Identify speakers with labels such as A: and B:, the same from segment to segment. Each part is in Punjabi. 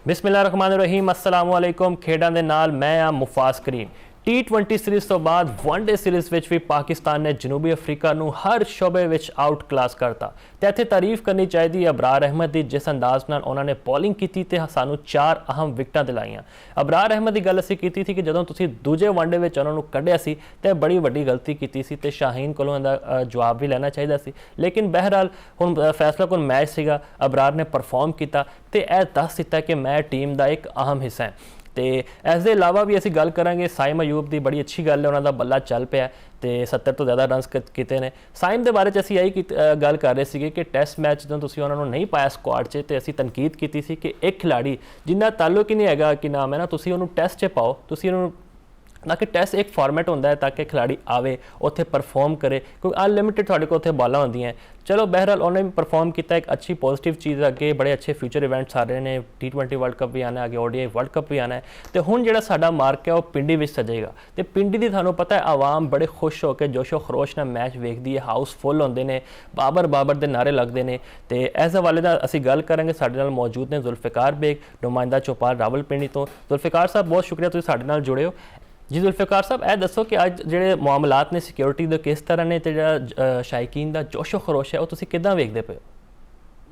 A: बिस्मिल्लाहिर्रहमानिर्रहीम अस्सलाम वालेकुम। खेडां दे नाल मैं आ मुफाज करीम। T20 सीरीज़ तो बाद वनडे सीरीज़ विच भी पाकिस्तान ने जनूबी अफ्रीका नूं हर शोबे विच आउट क्लास करता ते इत्थे तारीफ करनी चाहिए अबरार अहमद दी, जिस अंदाज नाल उन्होंने बॉलिंग की ते सानू 4 अहम विकटां दिलाईयां। अबरार अहमद की गल असीं कीती थी कि जदों तुसीं दूजे वनडे विच उन्हां नूं कढिया सी ते बड़ी वड्डी गलती कीती सी ते शाहीन कोलों इहदा जवाब भी लेना चाहिए सी, लेकिन बहरहाल हुण फैसला कुन मैच सीगा, अबरार ने परफॉर्म किया ते यह दस दिता कि मैं टीम का एक अहम हिस्सा है। तो इस दे इलावा भी असीं गल करांगे साइम अयूब की, बड़ी अच्छी गल है, उन्होंने बल्ला चल पाया तो 70 तो ज़्यादा रनस किए ने। साइम के बारे असीं यही गल कर रहे थे कि टैसट मैच जो तुसीं उन्होंने नहीं पाया स्क्वाड च, तो असीं तनकीद की थी कि एक खिलाड़ी जिन्ना ताल्लुक ही नहीं है कि नाम है ना, तुसीं उन्होंने टैसट च पाओ, तुसीं उन्होंने ना कि टैसट एक फॉर्मेट होंदा है ताकि खिलाड़ी आवे उत्थे परफॉर्म करे, क्योंकि अनलिमिटेड थोड़े को उत्थे बॉलां होंदियां। चलो बहरहाल उन्होंने भी परफॉर्म किया, एक अच्छी पॉजिटिव चीज़, अगे बड़े अच्छे फ्यूचर इवेंट्स आ रहे हैं, T20 वर्ल्ड कप भी आना है, अगे ODI वर्ल्ड कप भी आना है। तो हुण जिहड़ा साडा मार्क है वो पिंडी विच सजेगा, तो पिंडी दी तुहानूं पता है आवाम बड़े खुश होकर जोशो खरोश नाल मैच वेखदी है, हाउस फुल होंदे ने, बाबर बाबर दे नारे लगदे ने। तो इस हवाले नाल असीं गल करांगे, साडे नाल मौजूद ने जुल्फिकार बेग, नुमाइंदा चौपाल रावलपिंडी तो। जुल्फिकार साहब बहुत शुक्रिया तुसीं साडे नाल जुड़े हो। जी जुल्फिकार साहब, यह दसो कि अज जो मामलात ने सिक्योरिटी के किस तरह ने, जो शायकीन का जोशो खरोश है वो तुसीं किदां वेखदे पे हो?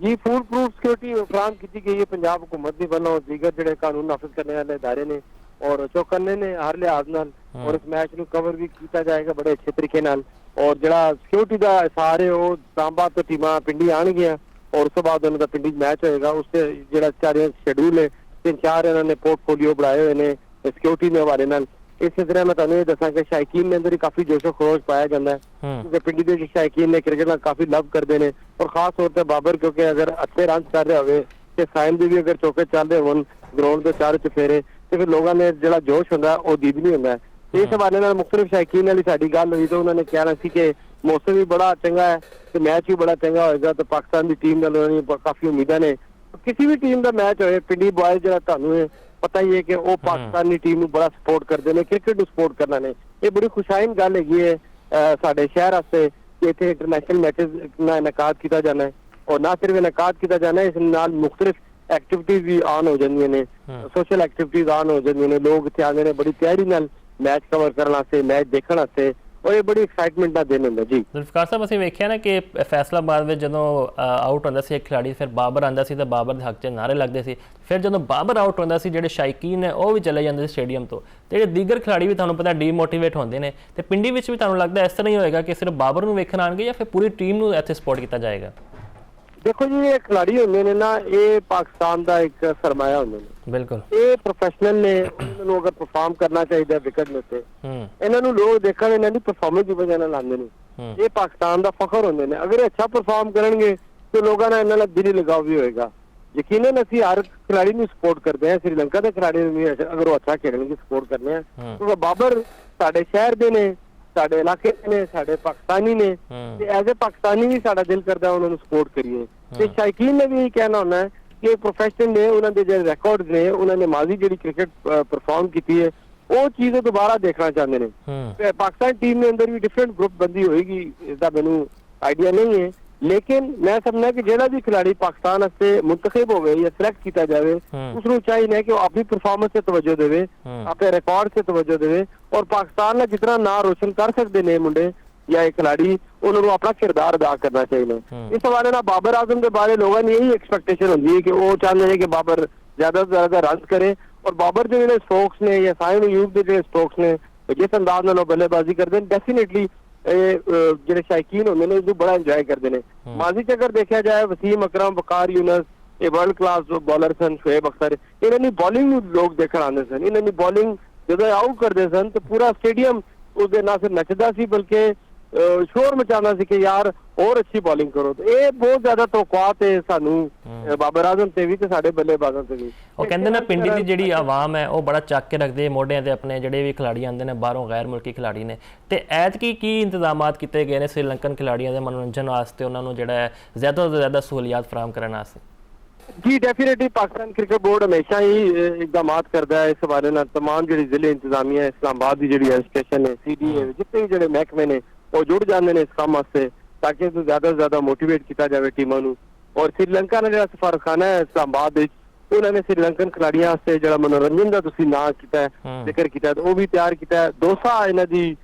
B: जी, फूल प्रूफ सिक्योरिटी फराहम की गई है पंजाब हुकूमत की वालों, दीगर जो कानून नाफिज करने वाले इदारे ने और चौकन्ने ने हर लिहाज नाल, और इस मैच को कवर भी किया जाएगा बड़े अच्छे तरीके नाल। और जड़ा सिक्योरिटी का सारे वो इस्लामाबाद तो टीमां पिंडी आनगियां और उस तो बाद उन्होंने पिंडी मैच होएगा, उससे जो सारे शेड्यूल है 3-4 इन्होंने पोर्टफोलियो बनाए हुए हैं सिक्योरिटी के हवाले नाल। इस तरह मैं तुहानूं दसा कि शायकीन के अंदर ही काफी जोशो खरोश पाया जाता है, क्योंकि पिंडी के शायकीन ने क्रिकेट काफी लव करते हैं, और खास तौर पर बाबर क्योंकि अगर अच्छे रन कर रहे हो तो साइम भी अगर चौके चल रहे हो ग्राउंड के चारों चफेरे, तो फिर लोगों ने जो जोश होंगे वो दीदनी होंगे। इस हवाले नाल मुख्तलिफ शायकीन वाली साडी गल हुई तो उन्होंने कहना सी कि मौसम भी बड़ा चंगा है तो मैच भी बड़ा चंगा होएगा, तो पाकिस्तान की टीम नाल काफी उम्मीदें ने। किसी भी टीम का मैच होए, पिंडी बॉयज जो तुहानूं पता ही है कि वो पाकिस्तानी टीम बड़ा सपोर्ट करते हैं, क्रिकेट को सपोर्ट करना ने। ये बड़ी खुशाइन गल है साडे शहर वास्ते कि इत्थे इंटरनेशनल मैचेस का इनकाद किया जाना है, और ना सिर्फ इनकाद किया जाना है, इस नाल मुख्तलिफ एक्टिविटीज भी ऑन हो जांदियां ने, सोशल एक्टिविटीज ऑन हो जांदियां ने, लोग इत्थे आंदे ने बड़ी तैयारी नाल मैच कवर करने वास्ते, मैच देखने वास्ते, और ये बड़ी एक्साइटमेंट का दिन होंगे। जी
A: जुल्फिकार साहब, असीं वेखिया ना कि फैसलाबाद में जो आउट होंदा सी एक खिलाड़ी, फिर बाबर आंदा सी तो बाबर के हक च नारे लगते सी, फिर जो बाबर आउट होंदा सी जिहड़े शायकीन है वो भी चले जाते स्टेडियम तो, जिहड़े दीगर खिलाड़ी भी तुहानूं पता डीमोटिवेट होंदे ने। तो पिंडी विच भी तुहानूं लगदा इस तरह ही होएगा कि सिर्फ बाबर नूं वेखण आउणगे या फिर पूरी टीम नूं इत्थे सपोर्ट किया जाएगा?
B: देखो जी, ये खिलाड़ी होंगे ने ना, ये पाकिस्तान का एक सरमाया होंगे ने,
A: बिल्कुल
B: ये प्रोफेशनल ने, उन्होंने अगर परफॉर्म करना चाहिए विकेट में से, इन्होंने लोग देखने इन्होंने परफॉर्मेंस की वजह नाल आंदे ने, ये पाकिस्तान का फखर होंगे ने। अगर अच्छा परफॉर्म करेंगे तो लोगों ने इन्होंने दिली लगाव भी होएगा। यकीनन असीं हर खिलाड़ी को सपोर्ट करते हैं, श्रीलंका के खिलाड़ी भी अगर वो अच्छा खेलेंगे सपोर्ट करने हैं, क्योंकि बाबर साडे शहर दे ने, साडे इलाके ने, साडे पाकिस्तानी ने, एज ए पाकिस्तानी भी साडा दिल करता है उन्होंने सपोर्ट करिए। तो शायकीन ने भी यही कहना होना है कि प्रोफेशनल ने, उन्होंने जो रिकॉर्ड ने, उन्होंने माजी जी क्रिकेट परफॉर्म की है वो चीजें दोबारा देखना चाहते हैं। पाकिस्तान टीम के अंदर भी डिफरेंट ग्रुप बंदी होगी, इसका मैनू आइडिया नहीं है, लेकिन मैं समझना कि जो भी खिलाड़ी पाकिस्तान से मुंतखब हो या सिलेक्ट किया जाए, उसको चाहिए कि वो अपनी परफॉर्मेंस से तवज्जो देवे, अपने रिकॉर्ड से तवज्जो देवे, और पाकिस्तान का जितना ना रोशन कर सकते हैं मुंडे या एक खिलाड़ी, उन्होंने अपना किरदार अदा करना चाहिए। इस हवाले ना बाबर आजम के बारे लोगों ने यही एक्सपेक्टेशन होती है कि वो चाहते हैं कि बाबर ज्यादा से ज्यादा रन करे, और बाबर जो स्ट्रोक्स ने या साइम अयूब के जो स्ट्रोक्स ने जिस अंदाज में बल्लेबाजी करते हैं, डेफिनेटली जो शायकीन होंगे ने उसको बड़ा इंजॉय करते हैं। माजी च अगर देखा जाए वसीम अकरम, वकार यूनस, ये वर्ल्ड क्लास बॉलर सन, शोएब अख्तर, इन्होंने बॉलिंग लोग देखने आते सन, इन्होंने बॉलिंग जो आउट करते सन तो पूरा स्टेडियम उस ना सिर्फ नचदा सी बल्कि शोर मचाना सी कि यार और अच्छी बॉलिंग करो। तो ये बहुत ज्यादा तवक्कुआत है सानू बाबर आजम से भी ते साडे बल्लेबाजां से भी।
A: वो कहंदे ना पिंडी दी जिहड़ी आवाम है वो बड़ा चक के रखदे मोढियां ते अपने जिहड़े भी खिलाड़ी आंदे ने बाहरों गैर मुल्की खिलाड़ी ने, ते ऐतकी की इंतजामात किए गए ने श्रीलंकन खिलाड़ियों के मनोरंजन वास्ते, उन्होंने जिहड़ा ज़्यादा तो ज़्यादा सहूलियात फराहम करने वास्ते?
B: जी डेफिनेटली पाकिस्तान क्रिकेट बोर्ड हमेशा ही इकदाम करता है इस हवाले नाल। तमाम जी जिले इंतजामिया इस्लामाबाद की जी एजुकेशन है, CDA जितने भी जो महकमे ने वो जुड़ जाते हैं इस काम वास्ते, ताकि ज्यादा से ज्यादा मोटिवेट किया जाए टीमों को। और श्रीलंका ने जो सफारतखाना है इस्लामाबाद ਉਹਨਾਂ ਨੇ ਸ੍ਰੀਲੰਕਨ ਖਿਡਾਰੀਆਂ ਵਾਸਤੇ ਜਿਹੜਾ ਮਨੋਰੰਜਨ ਦਾ ਤੁਸੀਂ ਨਾਂ ਕੀਤਾ ਜ਼ਿਕਰ ਕੀਤਾ, ਉਹ ਵੀ ਤਿਆਰ ਕੀਤਾ। ਡੋਸਾ ਇਹਨਾਂ ਦੀ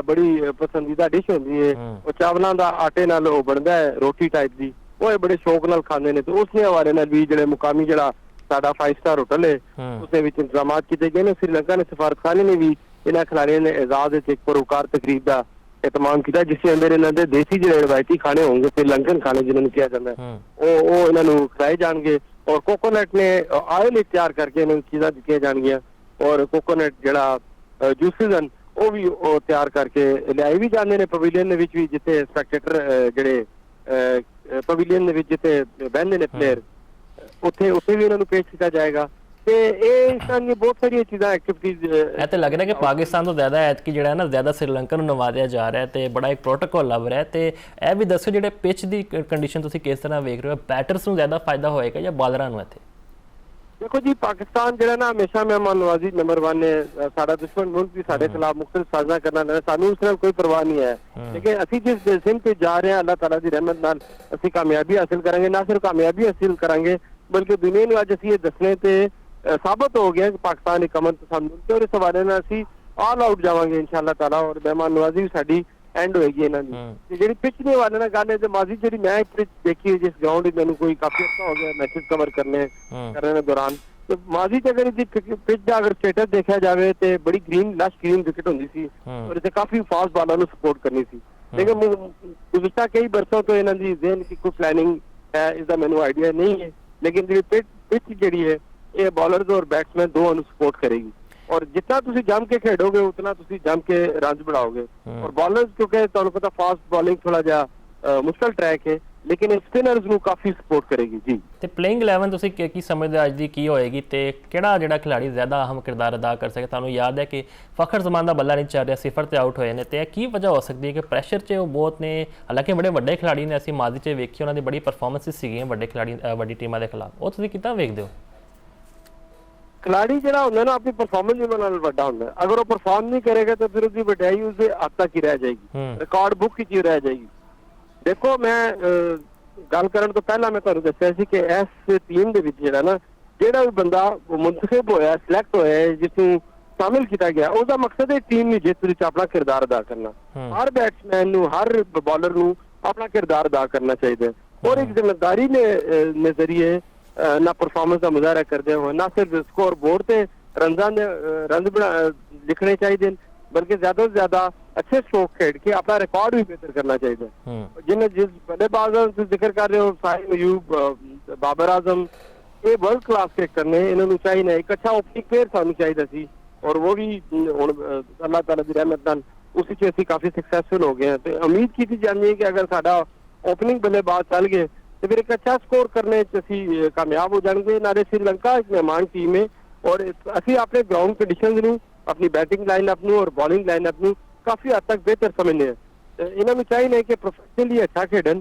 B: ਬੜੀ ਪਸੰਦੀਦਾ ਡਿਸ਼ ਹੁੰਦੀ ਹੈ, ਉਹ ਚਾਵਲਾਂ ਦਾ ਆਟੇ ਨਾਲ ਉਹ ਬਣਦਾ ਹੈ, ਰੋਟੀ ਟਾਈਪ ਦੀ, ਉਹ ਇਹ ਬੜੇ ਸ਼ੌਕ ਨਾਲ ਖਾਂਦੇ ਨੇ। ਤੇ ਉਸਨੇ ਹਵਾਲੇ ਨਾਲ ਵੀ ਜਿਹੜੇ ਮੁਕਾਮੀ ਜਿਹੜਾ ਸਾਡਾ 5 ਸਟਾਰ ਹੋਟਲ ਹੈ ਉਸਦੇ ਵਿੱਚ ਇੰਤਜ਼ਾਮਾਤ ਕੀਤੇ ਗਏ ਨੇ। ਸ੍ਰੀਲੰਕਾ ਨੇ ਸਫਾਰਤਖਾਨੇ ਨੇ ਵੀ ਇਹਨਾਂ ਖਿਡਾਰੀਆਂ ਨੇ एजाज ਵਿੱਚ ਇੱਕ ਪਰਉਕਾਰ ਤਕਰੀਬ ਦਾ ਇਤਮਾਮ ਕੀਤਾ, ਜਿਸ ਦੇ ਅੰਦਰ ਇਹਨਾਂ ਦੇ ਦੇਸੀ ਜਿਹੜੇ ਰਵਾਇਤੀ ਖਾਣੇ ਹੋਣਗੇ, ਸ੍ਰੀਲੰਕਨ ਖਾਣੇ ਜਿਹਨਾਂ ਨੂੰ ਕਿਹਾ ਜਾਂਦਾ ਹੈ, ਉਹ ਇਹਨਾਂ ਨੂੰ ਖਿਲਾਏ ਜਾਣਗੇ। ਔਰ ਕੋਕੋਨਟ ਨੇ ਆਇਲ ਤਿਆਰ ਕਰਕੇ ਇਹਨਾਂ ਨੂੰ ਚੀਜ਼ਾਂ ਦਿੱਤੀਆਂ ਜਾਣਗੀਆਂ, ਔਰ ਕੋਕੋਨਟ ਜਿਹੜਾ ਜੂਸਿਸ ਹਨ ਉਹ ਵੀ ਉਹ ਤਿਆਰ ਕਰਕੇ ਲਿਆਏ ਵੀ ਜਾਂਦੇ ਨੇ ਪਵੇਲੀਅਨ ਦੇ ਵਿੱਚ ਵੀ, ਜਿੱਥੇ ਸਪੈਕਟੇਟਰ ਜਿਹੜੇ ਪਵੇਲੀਅਨ ਦੇ ਵਿੱਚ ਜਿੱਥੇ ਬਹਿੰਦੇ ਨੇ ਪਲੇਅਰ, ਉੱਥੇ ਵੀ ਇਹਨਾਂ ਨੂੰ ਪੇਸ਼ ਕੀਤਾ ਜਾਏਗਾ। ਤੇ ਇਹ ਇਸ ਤਰ੍ਹਾਂ ਦੀਆਂ ਬਹੁਤ ਸਾਰੀਆਂ ਚੀਜ਼ਾਂ ਐਕਟੀਵਿਟੀਜ਼
A: ਇਹ ਤੇ ਲੱਗ ਰਿਹਾ ਕਿ ਪਾਕਿਸਤਾਨ ਤੋਂ ਜ਼ਿਆਦਾ ਐਤਕੀ ਜਿਹੜਾ ਹੈ ਨਾ ਜ਼ਿਆਦਾ ਸ੍ਰੀਲੰਕਾ ਨੂੰ ਨਵਾਜ਼ਿਆ ਜਾ ਰਿਹਾ ਤੇ ਬੜਾ ਇੱਕ ਪ੍ਰੋਟੋਕਾਲ ਲੱਭ ਰਿਹਾ। ਤੇ ਇਹ ਵੀ ਦੱਸੋ ਜਿਹੜੇ ਪਿਚ ਦੀ ਕੰਡੀਸ਼ਨ ਤੁਸੀਂ ਕਿਸ ਤਰ੍ਹਾਂ ਵੇਖ ਰਹੇ ਹੋ, ਬੈਟਰਸ ਨੂੰ ਜ਼ਿਆਦਾ ਫਾਇਦਾ ਹੋਏਗਾ ਜਾਂ ਬਾਲਰਾਂ ਨੂੰ? ਇੱਥੇ
B: ਦੇਖੋ ਜੀ, ਪਾਕਿਸਤਾਨ ਜਿਹੜਾ ਨਾ ਹਮੇਸ਼ਾ ਮਹਿਮਾਨ ਨਵਾਜ਼ੀ ਨੰਬਰ 1 ਹੈ। ਸਾਡਾ ਦੁਸ਼ਮਣ ਮੁਲਕ ਵੀ ਸਾਡੇ ਖਿਲਾਫ ਮੁਖਤਲਿਫ ਸਾਜ਼ਿਸ਼ਾਂ ਕਰਨਾ ਚਾਹੁੰਦਾ, ਸਾਨੂੰ ਉਸ ਨਾਲ ਕੋਈ ਪਰਵਾਹ ਨਹੀਂ ਹੈ। ਲੇਕਿਨ ਅਸੀਂ ਜਿਸ ਸਿੰਧ ਤੇ ਜਾ ਰਹੇ ਹਾਂ, ਅੱਲਾਹ ਤਾਲਾ ਦੀ ਰਹਿਮਤ ਨਾਲ ਅਸੀਂ ਕਾਮਯਾਬੀ ਹਾਸਿਲ ਕਰਾਂਗੇ। ਨਾ ਸਿਰਫ ਕਾਮਯਾਬੀ ਹਾਸਿਲ ਕਰਾਂਗੇ ਬਲਕਿ ਦੁਨੀਆ ਨੂੰ ਅੱਜ ਅਸੀਂ ਇਹ ਦੱਸਣੇ ਤੇ ਸਾਬਤ ਹੋ ਗਿਆ ਕਿ ਪਾਕਿਸਤਾਨ ਇੱਕ ਅਮਨ ਪਸੰਦ ਮੁਲਕ ਹੈ, ਔਰ ਇਸ ਹਵਾਲੇ ਨਾਲ ਅਸੀਂ ਆਲ ਆਊਟ ਜਾਵਾਂਗੇ ਇਨਸ਼ਾਅੱਲਾ ਤਾਲਾ, ਔਰ ਮਹਿਮਾਨ ਨਵਾਜ਼ੀ ਵੀ ਸਾਡੀ ਐਂਡ ਹੋਏਗੀ ਇਹਨਾਂ ਦੀ। ਤੇ ਜਿਹੜੀ ਪਿਚ ਦੇ ਹਵਾਲੇ ਨਾਲ ਗੱਲ ਹੈ, ਤੇ ਮਾਜ਼ੀ ਜਿਹੜੀ ਮੈਂ ਪਿਚ ਦੇਖੀ ਜਿਸ ਗਰਾਊਂਡ ਵਿੱਚ ਮੈਨੂੰ ਕੋਈ ਕਾਫੀ ਅੱਛਾ ਹੋ ਗਿਆ ਮੈਚਸ ਕਵਰ ਕਰਨੇ ਦੇ ਦੌਰਾਨ, ਤੇ ਮਾਜ਼ੀ ਚ ਅਗਰ ਇਹਦੀ ਪਿਚ ਦਾ ਅਗਰ ਸਟੇਟਸ ਦੇਖਿਆ ਜਾਵੇ ਤੇ ਬੜੀ ਗ੍ਰੀਨ ਲਸ਼ ਗ੍ਰੀਨ ਵਿਕਟ ਹੁੰਦੀ ਸੀ, ਔਰ ਇਸੇ ਕਾਫੀ ਫਾਸਟ ਬਾਲਰ ਨੂੰ ਸਪੋਰਟ ਕਰਨੀ ਸੀ। ਲੇਕਿਨ ਪਿਛਲੇ ਕਈ ਬਰਸੋਂ ਤੋਂ ਇਹਨਾਂ ਦੀ ਜ਼ਿਹਨ ਦੀ ਕੋਈ ਪਲੈਨਿੰਗ ਹੈ ਇਸਦਾ ਮੈਨੂੰ ਆਈਡੀਆ ਨਹੀਂ ਹੈ। ਲੇਕਿਨ ਜਿਹੜੀ ਪਿਚ ਜਿਹੜੀ ਹੈ ਇਹ ਬॉलर्स और बैट्समैन दोनों ਨੂੰ ਸਪੋਰਟ ਕਰੇਗੀ, ਔਰ ਜਿੰਨਾ ਤੁਸੀਂ ਜੰਮ ਕੇ ਖੇਡੋਗੇ ਉਤਨਾ ਤੁਸੀਂ ਜੰਮ ਕੇ ਰਨਸ ਬਣਾਓਗੇ। ਔਰ ਬॉलर्स ਕਿਉਂਕਿ ਤੁਹਾਨੂੰ ਪਤਾ ਫਾਸਟ ਬੋਲਿੰਗ ਥੋੜਾ ਜਿਹਾ ਮੁਸ਼ਕਲ ਟਰੈਕ ਹੈ, ਲੇਕਿਨ ਸਪਿਨਰਸ ਨੂੰ ਕਾਫੀ ਸਪੋਰਟ ਕਰੇਗੀ ਜੀ।
A: ਤੇ ਪਲੇਇੰਗ 11 ਤੁਸੀਂ ਕੀ ਸਮਝਦੇ ਅੱਜ ਦੀ ਕੀ ਹੋਏਗੀ ਤੇ ਕਿਹੜਾ ਜਿਹੜਾ ਖਿਡਾਰੀ ਜ਼ਿਆਦਾ ਅਹਿਮ ਕਿਰਦਾਰ ਅਦਾ ਕਰ ਸਕੇ? ਤੁਹਾਨੂੰ ਯਾਦ ਹੈ ਕਿ ਫਖਰ ਜ਼ਮਾਨ ਦਾ ਬੱਲਾ ਨਹੀਂ ਚੱਲ ਰਿਹਾ, 0 ਤੇ ਆਊਟ ਹੋਏ ਨੇ, ਤੇ ਇਹ ਕੀ ਵਜ੍ਹਾ ਹੋ ਸਕਦੀ ਹੈ ਕਿ ਪ੍ਰੈਸ਼ਰ 'ਚ ਉਹ ਬਹੁਤ ਨੇ? ਹਾਲਾਂਕਿ ਬੜੇ ਵੱਡੇ ਖਿਡਾਰੀ ਨੇ, ਅਸੀਂ ਮਾਜ਼ੀ 'ਚ ਵੇਖੀ ਉਹਨਾਂ ਦੀ ਬੜੀ ਪਰਫਾਰਮੈਂਸਿਸ ਸੀਗੀਆਂ ਵੱਡੇ ਖਿਡਾਰੀ ਵੱਡੀ ਟੀਮਾਂ ਦੇ ਖਿਲਾਫ, ਉਹ ਤੁਸੀਂ ਕਿੱਦਾਂ ਵੇਖਦੇ ਹੋ?
B: ਖਿਲਾੜੀ ਜਿਹੜਾ ਹੁੰਦਾ ਨਾ ਆਪਣੀ ਪਰਫਾਰਮੈਂਸ ਦੇ ਨਾਲ ਵੱਡਾ ਹੁੰਦਾ, ਅਗਰ ਉਹ ਪਰਫਾਰਮ ਨਹੀਂ ਕਰੇਗਾ ਤਾਂ ਫਿਰ ਉਹਦੀ ਵਡਿਆਈ ਉਸਦੇ ਹੱਥ ਤੱਕ ਹੀ ਰਹਿ ਜਾਏਗੀ, ਰਿਕਾਰਡ ਬੁੱਕ ਵਿੱਚ ਹੀ ਰਹਿ ਜਾਏਗੀ। ਦੇਖੋ, ਮੈਂ ਗੱਲ ਕਰਨ ਤੋਂ ਪਹਿਲਾਂ ਮੈਂ ਤੁਹਾਨੂੰ ਦੱਸਿਆ ਸੀ ਕਿ ਇਸ ਟੀਮ ਦੇ ਵਿੱਚ ਜਿਹੜਾ ਨਾ ਜਿਹੜਾ ਵੀ ਬੰਦਾ ਮੁੰਤਖਬ ਹੋਇਆ, ਸਿਲੈਕਟ ਹੋਇਆ, ਜਿਸ ਨੂੰ ਸ਼ਾਮਿਲ ਕੀਤਾ ਗਿਆ, ਉਹਦਾ ਮਕਸਦ ਹੈ ਟੀਮ ਦੀ ਜਿੱਤ ਵਿੱਚ ਆਪਣਾ ਕਿਰਦਾਰ ਅਦਾ ਕਰਨਾ। ਹਰ ਬੈਟਸਮੈਨ ਨੂੰ, ਹਰ ਬॉलर ਨੂੰ ਆਪਣਾ ਕਿਰਦਾਰ ਅਦਾ ਕਰਨਾ ਚਾਹੀਦਾ, ਔਰ ਇੱਕ ਜ਼ਿੰਮੇਦਾਰੀ ਦੇ ਨਜ਼ਰੀਏ ਨਾ ਪਰਫਾਰਮੈਂਸ ਦਾ ਮੁਜ਼ਾਹਰਾ ਕਰਦੇ ਹੋਏ ਨਾ ਸਿਰਫ ਸਕੋਰ ਬੋਰਡ ਤੇ ਰਨਸ ਲਿਖਣੇ ਚਾਹੀਦੇ, ਬਲਕਿ ਜ਼ਿਆਦਾ ਤੋਂ ਜ਼ਿਆਦਾ ਅੱਛੇ ਸਟ੍ਰੋਕ ਖੇਡ ਕੇ ਆਪਣਾ ਰਿਕਾਰਡ ਵੀ ਬਿਹਤਰ ਕਰਨਾ ਚਾਹੀਦਾ। ਜਿਸ ਬੱਲੇਬਾਜ਼ਾਂ ਦਾ ਤੁਸੀਂ ਜ਼ਿਕਰ ਕਰ ਰਹੇ ਹੋ, ਸਾहिल अयूब, बाबर आजम, ਇਹ ਵਰਲਡ ਕਲਾਸ ਕ੍ਰਿਕਟਰ ਨੇ, ਇਹਨਾਂ ਨੂੰ ਚਾਹੀਦਾ ਇੱਕ ਅੱਛਾ ਓਪਨਿੰਗ ਪਲੇਅਰ ਸਾਨੂੰ ਚਾਹੀਦਾ ਸੀ, ਔਰ ਉਹ ਵੀ ਹੁਣ ਅੱਲਾਹ ਤਾਲਾ ਦੀ ਰਹਿਮਤ ਨਾਲ ਉਸ ਵਿੱਚ ਅਸੀਂ ਕਾਫੀ ਸਕਸੈਸਫੁਲ ਹੋ ਗਏ ਹਾਂ। ਤੇ ਉਮੀਦ ਕੀਤੀ ਜਾਂਦੀ ਹੈ ਕਿ ਅਗਰ ਸਾਡਾ ਓਪਨਿੰਗ ਬੱਲੇਬਾਜ਼ ਚੱਲ ਗਏ ਤੇ ਫਿਰ ਇੱਕ ਅੱਛਾ ਸਕੋਰ ਕਰਨੇ 'ਚ ਅਸੀਂ ਕਾਮਯਾਬ ਹੋ ਜਾਣਗੇ। ਨਾਲੇ ਸ੍ਰੀਲੰਕਾ ਇੱਕ ਮਹਿਮਾਨ ਟੀਮ ਹੈ, ਔਰ ਅਸੀਂ ਆਪਣੇ ਗਰਾਊਂਡ ਕੰਡੀਸ਼ਨਸ ਨੂੰ, ਆਪਣੀ ਬੈਟਿੰਗ ਲਾਈਨਅਪ ਨੂੰ ਔਰ ਬॉलिंग ਲਾਈਨਅਪ ਨੂੰ ਕਾਫੀ ਹੱਦ ਤੱਕ ਬਿਹਤਰ ਸਮਝਦੇ ਹਾਂ। ਇਹਨਾਂ ਨੂੰ ਚਾਹੀਦਾ ਕਿ ਪ੍ਰੋਫੈਸ਼ਨਲੀ ਅੱਛਾ ਖੇਡਣ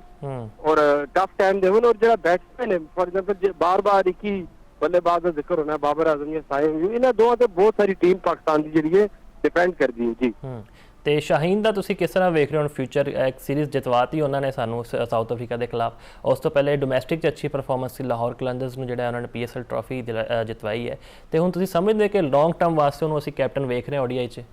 B: ਔਰ ਟਫ ਟਾਈਮ ਦੇਵਣ, ਔਰ ਜਿਹੜਾ ਬੈਟਸਮੈਨ ਹੈ ਫॉर एग्जांपल ਬਾਰ-ਬਾਰ ਇੱਕ ਹੀ ਬੱਲੇਬਾਜ਼ ਦਾ ਜ਼ਿਕਰ ਹੋਣਾ, ਬਾਬਰ ਆਜ਼ਮ ਜਾਂ ਸਾहिल, ਇਹਨਾਂ ਦੋਵਾਂ ਤੇ ਬਹੁਤ ਸਾਰੀ ਟੀਮ ਪਾਕਿਸਤਾਨ ਦੀ ਜਿਹੜੀ ਹੈ ਡਿਪੈਂਡ ਕਰਦੀ ਹੈ ਜੀ।
A: ਤੇ ਸ਼ਾਹੀਨ ਦਾ ਤੁਸੀਂ ਕਿਸ ਤਰ੍ਹਾਂ ਵੇਖ ਰਹੇ ਹੋ? ਫਿਊਚਰ ਇੱਕ ਸੀਰੀਜ਼ ਜਿਤਵਾਤੀ ਉਹਨਾਂ ਨੇ ਸਾਨੂੰ ਸਾਊਥ ਅਫਰੀਕਾ ਦੇ ਖਿਲਾਫ, ਉਸ ਤੋਂ ਪਹਿਲੇ ਡੋਮੈਸਟਿਕ 'ਚ ਅੱਛੀ ਪਰਫਾਰਮੈਂਸ ਸੀ, ਲਾਹੌਰ ਕਲੰਦਰਸ ਨੂੰ ਜਿਹੜਾ ਉਹਨਾਂ ਨੇ PSL ਟਰਾਫੀ ਜਿਤਵਾਈ ਹੈ, ਤੇ ਹੁਣ ਤੁਸੀਂ ਸਮਝਦੇ ਕਿ ਲੌਂਗ ਟਰਮ ਵਾਸਤੇ ਉਹਨੂੰ ਅਸੀਂ ਕੈਪਟਨ ਵੇਖ ਰਹੇ ਹਾਂ ODI 'ਚ?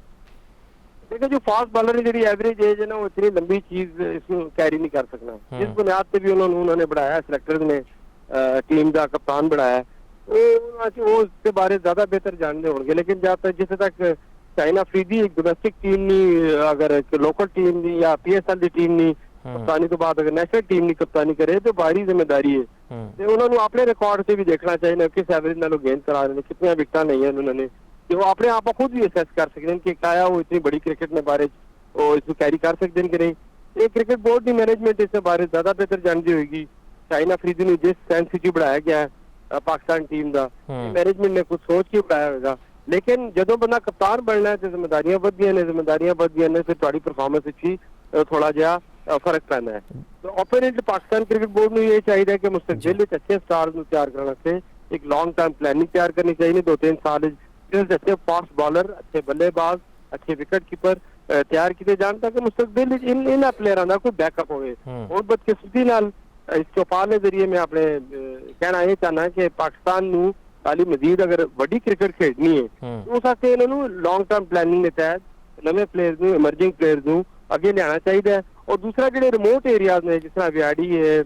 B: देखो, जो फास्ट बॉलर की ਜਿਹੜੀ एवरेज एज है ना, वो इतनी लंबी चीज इसको कैरी नहीं कर सकना। जिस बुनियाद पे भी उन्होंने बढ़ाया, सिलेक्टर्स ने टीम का कप्तान बढ़ाया, वो उसके बारे ज्यादा बेहतर जानते होंगे। लेकिन जब तक जिथे तक शाहीन अफरीदी एक डोमेस्टिक टीम नहीं, अगर लोकल टीम नहीं या PSL की टीम नहीं कप्तानी तो बाद अगर नेशनल टीम नहीं कप्तानी करे तो बाहरी जिम्मेदारी है। ਤੇ ਉਹਨਾਂ ਨੂੰ ਆਪਣੇ ਰਿਕਾਰਡ ਤੇ ਵੀ ਦੇਖਣਾ ਚਾਹੀਦਾ ਕਿ ਐਵਰੇਜ ਨਾਲੋਂ ਗੇਨ ਕਰਾ ਰਹੇ ਨੇ, ਕਿੰਨੀਆਂ ਵਿਕਟਾਂ ਲਈਆਂ ਉਹਨਾਂ ਨੇ, कि वो अपने आप खुद भी असेस कर सकते हैं कि क्या वो इतनी बड़ी क्रिकेट ने बारे इसको कैरी कर सकते हैं कि नहीं। ये क्रिकेट बोर्ड की मैनेजमेंट इस बारे ज्यादा बेहतर जानती होगी। शाहीन अफरीदी ने जिस सेंस से बढ़ाया गया है पाकिस्तान टीम का, मैनेजमेंट ने कुछ सोच के बढ़ाया होगा। लेकिन जो बंदा कप्तान बनना है तो जिम्मेदारियां बढ़दियां ने फिर थोड़ी परफॉर्मेंस ही थोड़ा जहा फर्क पैदा है। तो ओपोनेंट पाकिस्तान क्रिकेट बोर्ड को ये चाहिए कि मुस्तकबिल अच्छे स्टार्स तैयार करने एक लॉन्ग टर्म प्लानिंग तैयार करनी चाहिए। 2-3 साल अच्छे फास्ट बॉलर, अच्छे बल्लेबाज, अच्छे विकेट कीपर तैयार किए जान ताकि मुस्तकबिल इन प्लेयरों का कोई बैकअप हो। और बदकिस्मती नाल ਇਸ ਚੌਪਾਲ ਦੇ ਜ਼ਰੀਏ ਮੈਂ ਆਪਣੇ ਕਹਿਣਾ ਇਹ ਚਾਹਨਾ ਕਿ ਪਾਕਿਸਤਾਨ ਨੂੰ ਹਾਲੀ ਮਜ਼ੀਦ ਅਗਰ ਵੱਡੀ ਕ੍ਰਿਕਟ ਖੇਡਣੀ ਹੈ ਉਸ ਵਾਸਤੇ ਇਹਨਾਂ ਨੂੰ ਲੌਂਗ ਟਰਮ ਪਲੈਨਿੰਗ ਦੇ ਤਹਿਤ ਨਵੇਂ ਪਲੇਅਰਸ ਨੂੰ ਇਮਰਜਿੰਗ ਪਲੇਅਰਸ ਨੂੰ ਅੱਗੇ ਲਿਆਉਣਾ ਚਾਹੀਦਾ ਹੈ। ਔਰ ਦੂਸਰਾ ਜਿਹੜੇ ਰਿਮੋਟ ਏਰੀਆਜ਼ ਨੇ ਜਿਸ ਤਰ੍ਹਾਂ ਵਿਆੜੀ ਹੈ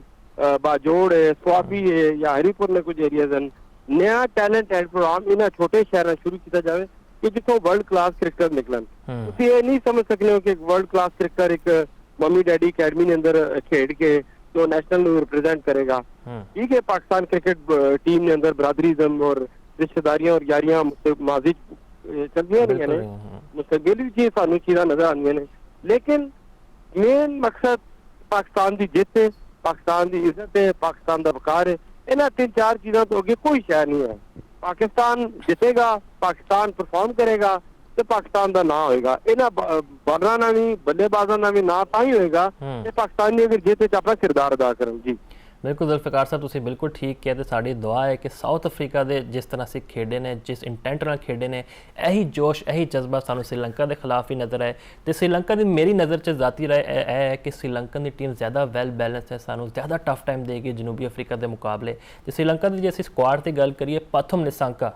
B: ਬਾਜੋੜ ਹੈ ਸਵਾਬੀ ਹੈ ਜਾਂ ਹਰੀਪੁਰ ਨੇ ਕੁਝ ਏਰੀਆਜ਼ ਹਨ ਨया ਟੈਲੈਂਟ ਐਡ ਪ੍ਰੋਗਰਾਮ ਇਹਨਾਂ ਛੋਟੇ ਸ਼ਹਿਰਾਂ ਸ਼ੁਰੂ ਕੀਤਾ ਜਾਵੇ ਕਿ ਜਿੱਥੋਂ ਵਰਲਡ ਕਲਾਸ ਕ੍ਰਿਕਟਰ ਨਿਕਲਣ। ਤੁਸੀਂ ਇਹ ਨਹੀਂ ਸਮਝ ਸਕਦੇ ਹੋ ਕਿ ਇੱਕ ਵਰਲਡ ਕਲਾਸ ਕ੍ਰਿਕਟਰ ਇੱਕ ਮੰਮੀ ਡੈਡੀ ਅਕੈਡਮੀ ਦੇ ਅੰਦਰ ਖੇਡ ਕੇ जो नेशनल ਨੂੰ रिप्रेजेंट करेगा। ठीक है, पाकिस्तान क्रिकेट टीम ने अंदर बरादरीज़म और रिश्तेदारियां और यारियां माजी चलदियां रही ने मुस्तकबिल भी चीज़ सानू चीज़ां नजर आंदियां ने लेकिन मेन मकसद पाकिस्तान की जित है पाकिस्तान की इज्जत है पाकिस्तान का वकार है। इन्हां 3-4 चीज़ों तो अगे कोई शय नहीं है। पाकिस्तान जितेगा पाकिस्तान परफॉर्म करेगा ਤੇ ਪਾਕਿਸਤਾਨ ਦਾ ਨਾਂ ਹੋਏਗਾ। ਇਹਨਾਂ ਬਾਲਰਾਂ ਨਾਲ ਵੀ ਬੱਲੇਬਾਜ਼ਾਂ ਨਾਲ ਵੀ ਨਾਂ ਤਾਂ ਹੀ ਹੋਏਗਾ ਕਿ ਪਾਕਿਸਤਾਨੀ ਅਗਰ ਜਿੱਤ ਵਿੱਚ ਆਪਣਾ ਕਿਰਦਾਰ ਅਦਾ ਕਰਨ। ਜੀ
A: ਬਿਲਕੁਲ ਜ਼ੁਲਫਿਕਾਰ ਸਾਹਿਬ ਤੁਸੀਂ ਬਿਲਕੁਲ ਠੀਕ ਕਿਹਾ ਤੇ ਸਾਡੀ ਦੁਆ ਹੈ ਕਿ ਸਾਊਥ ਅਫਰੀਕਾ ਦੇ ਜਿਸ ਤਰ੍ਹਾਂ ਅਸੀਂ ਖੇਡੇ ਨੇ ਜਿਸ ਇੰਟੈਂਟ ਨਾਲ ਖੇਡੇ ਨੇ ਇਹੀ ਜੋਸ਼ ਇਹੀ ਜਜ਼ਬਾ ਸਾਨੂੰ ਸ਼੍ਰੀਲੰਕਾ ਦੇ ਖਿਲਾਫ ਵੀ ਨਜ਼ਰ ਆਏ ਤੇ ਸ਼੍ਰੀਲੰਕਾ ਦੀ ਮੇਰੀ ਨਜ਼ਰ 'ਚ ਜ਼ਾਤੀ ਰਾਏ ਇਹ ਹੈ ਕਿ ਸ਼੍ਰੀਲੰਕਨ ਦੀ ਟੀਮ ਜ਼ਿਆਦਾ ਵੈਲ ਬੈਲੈਂਸ ਹੈ ਸਾਨੂੰ ਜ਼ਿਆਦਾ ਟਫ ਟਾਈਮ ਦੇਗੀ ਜਨੂਬੀ ਅਫਰੀਕਾ ਦੇ ਮੁਕਾਬਲੇ। ਤੇ ਸ਼੍ਰੀਲੰਕਾ ਦੀ ਜੇ ਅਸੀਂ ਸਕੁਆਡ ਦੀ ਗੱਲ ਕਰੀਏ Pathum Nissanka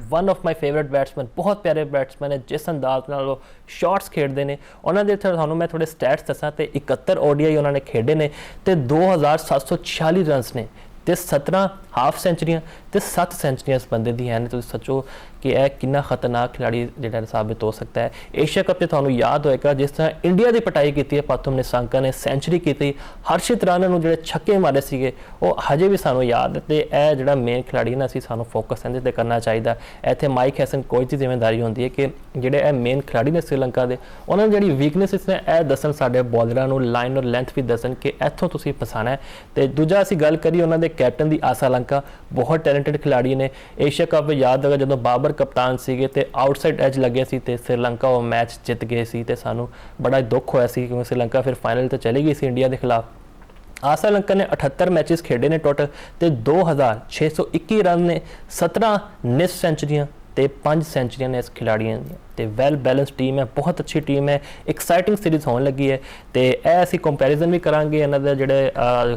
A: one of my favourite batsman बहुत प्यारे बैट्समैन है जिस अंदाज नाल वो शॉट्स खेडते हैं उन्होंने थानू मैं थोड़े स्टैट्स दसा तो 71 ODI उन्होंने खेडे ने तो 2746 रन्स ने तो 17 हाफ सेंचुरियां तो 7 सेंचुरियां इस बंदे दी हैं। तुम सोचो कि यह कितना खतरनाक खिलाड़ी जो साबित हो सकता है। एशिया कप से थानू याद होएगा जिस तरह इंडिया की पिटाई की है पथम निसांका ने सेंचुरी की हर्षित राणा नूं जिहड़े छक्के मारे सीगे वो हजे भी सानू याद है। तो यह जिहड़ा मेन खिलाड़ी ना असीं सानू फोकस इहदे ते करना चाहिए। इत्थे माइक हैसन कोच की जिम्मेदारी होंदी है कि जिहड़े यह मेन खिलाड़ी ने श्रीलंका के उन्होंने जिहड़ी वीकनेसिस ने यह दसन साडे बॉलरां नूं लाइन और लेंथ भी दसन कि इत्थों तुसीं फसाना है। तो दूजा असीं गल करिए उन्होंने कैप्टन की आसा लंका बहुत टैलेंटेड खिलाड़ी ने। एशिया कप याद होगा जो बाबर कप्तान सीगे ते आउटसाइड एज लगे सी ते श्रीलंका वो मैच जित गए सी ते सानू बड़ा दुख होया सी क्योंकि श्रीलंका फिर फाइनल तो चली गई सी इंडिया के खिलाफ। आसा लंका ने 78 मैचेस खेडे ने टोटल तो 2621 रन ने 17 निस सेंचुरियां तो 5 सेंचुरियां ने इस खिलाड़ियों तो वैल बैलेंस टीम है बहुत अच्छी टीम है एक्साइटिंग सीरीज़ होने लगी है। तो यह असीं कंपैरिजन भी करांगे इन्हां दे जिहड़े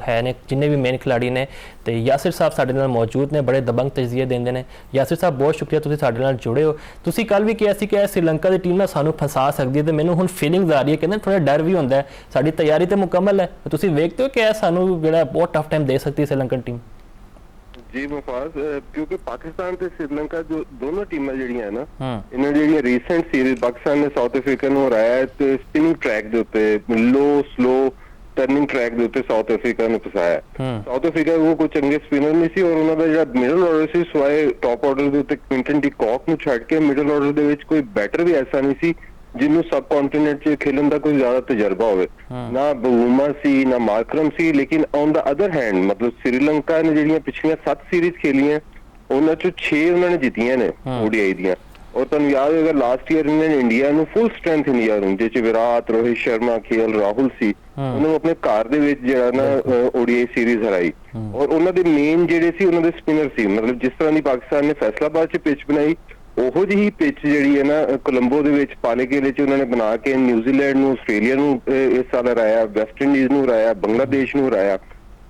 A: है ने जिन्ने भी मेन खिलाड़ी ने। तो यासिर साहब साडे नाल मौजूद ने बड़े दबंग तजजिए देंदे ने। यासिर साहब बहुत शुक्रिया तुसीं साडे नाल जुड़े हो। तुसीं कल भी कहा सी कि श्रीलंका की टीम ना सानू फसा सकदी है तो मैनूं हुण फीलिंग्स आ रही है कि थोड़ा डर भी होंदा है साडी तैयारी तो मुकम्मल है तुसीं वेखदे हो कि यह सानू जिहड़ा बहुत टफ टाइम दे सकती है श्रीलंकन टीम।
C: जी मुफाज क्योंकि पाकिस्तान ते श्रीलंका जो दोनों टीमां ਜਿਹੜੀਆਂ ਹੈ ਨਾ ਇਹਨਾਂ ਜਿਹੜੀਆਂ ਰੀਸੈਂਟ ਸੀਰੀਜ਼ ਪਾਕਿस्तान ਨੇ ਸਾਊਥ ਅਫਰੀਕਾ ਨੂੰ ਹਰਾਇਆ ਹੈ ਤੇ ਸਪਿਨਿੰਗ ਟਰੈਕ ਦੇ ਉੱਤੇ ਲੋ ਸਲੋ ਟਰਨਿੰਗ ਟਰੈਕ ਦੇ ਉੱਤੇ ਸਾਊਥ ਅਫਰੀਕਾ ਨੂੰ ਫਸਾਇਆ। ਸਾਊਥ ਅਫਰੀਕਾ ਉਹ ਕੋਈ ਚੰਗੇ ਸਪਿਨਰ ਨਹੀਂ ਸੀ ਔਰ ਉਹਨਾਂ ਦਾ ਜਿਹੜਾ ਮਿਡਲ ਆਰਡਰ ਸੀ ਸਵਾਏ ਟੌਪ ਆਰਡਰ ਦੇ ਉੱਤੇ ਕੁਇੰਟਨ ਡੀ ਕੌਕ ਨੂੰ ਛੱਡ ਕੇ ਮਿਡਲ ਆਰਡਰ ਦੇ ਵਿੱਚ ਕੋਈ ਬੈਟਰ ਵੀ ਐਸਾ ਨਹੀਂ ਸੀ ਜਿਹਨੂੰ ਸਬ ਕੰਟੀਨੈਂਟ 'ਚ ਖੇਲਣ ਦਾ ਕੋਈ ਜ਼ਿਆਦਾ ਤਜਰਬਾ ਹੋਵੇ। ਨਾ ਬੂਮਾ ਸੀ ਨਾ ਮਾਰਕਰਮ ਸੀ ਲੇਕਿਨ ਔਨ ਦਾ ਅਦਰ ਹੈਂਡ ਮਤਲਬ ਸ਼੍ਰੀਲੰਕਾ ਨੇ ਜਿਹੜੀਆਂ ਪਿਛਲੀਆਂ 7 ਸੀਰੀਜ਼ ਖੇਲੀਆਂ ਉਹਨਾਂ 'ਚੋਂ 6 ਉਹਨਾਂ ਨੇ ਜਿੱਤੀਆਂ ਨੇ ODI ਦੀਆਂ। ਔਰ ਤੁਹਾਨੂੰ ਯਾਦ ਹੋਏਗਾ ਲਾਸਟ ਈਅਰ ਇਹਨਾਂ ਨੇ ਇੰਡੀਆ ਨੂੰ ਫੁੱਲ ਸਟਰੈਂਥ ਇੰਡੀਆ ਨੂੰ ਜਿਹਦੇ 'ਚ ਵਿਰਾਟ ਰੋਹਿਤ ਸ਼ਰਮਾ KL ਰਾਹੁਲ ਸੀ ਉਹਨਾਂ ਨੂੰ ਆਪਣੇ ਘਰ ਦੇ ਵਿੱਚ ਜਿਹੜਾ ਨਾ ODI ਸੀਰੀਜ਼ ਹਰਾਈ ਔਰ ਉਹਨਾਂ ਦੇ ਮੇਨ ਜਿਹੜੇ ਸੀ ਉਹਨਾਂ ਦੇ ਸਪਿਨਰ ਸੀ ਮਤਲਬ ਜਿਸ ਤਰ੍ਹਾਂ ਦੀ ਪਾਕਿਸਤਾਨ ਨੇ ਫੈਸਲਾਬਾਦ 'ਚ ਪਿਚ ਬਣਾਈ ਉਹੋ ਜਿਹੀ ਪਿਚ ਜਿਹੜੀ ਹੈ ਨਾ ਕੋਲੰਬੋ ਦੇ ਵਿੱਚ ਪਾਲੇਕੇਲੇ 'ਚ ਉਹਨਾਂ ਨੇ ਬਣਾ ਕੇ ਨਿਊਜ਼ੀਲੈਂਡ ਨੂੰ ਆਸਟ੍ਰੇਲੀਆ ਨੂੰ ਇਸ ਸਾਲ ਹਰਾਇਆ ਵੈਸਟ ਇੰਡੀਜ਼ ਨੂੰ ਹਰਾਇਆ ਬੰਗਲਾਦੇਸ਼ ਨੂੰ ਹਰਾਇਆ।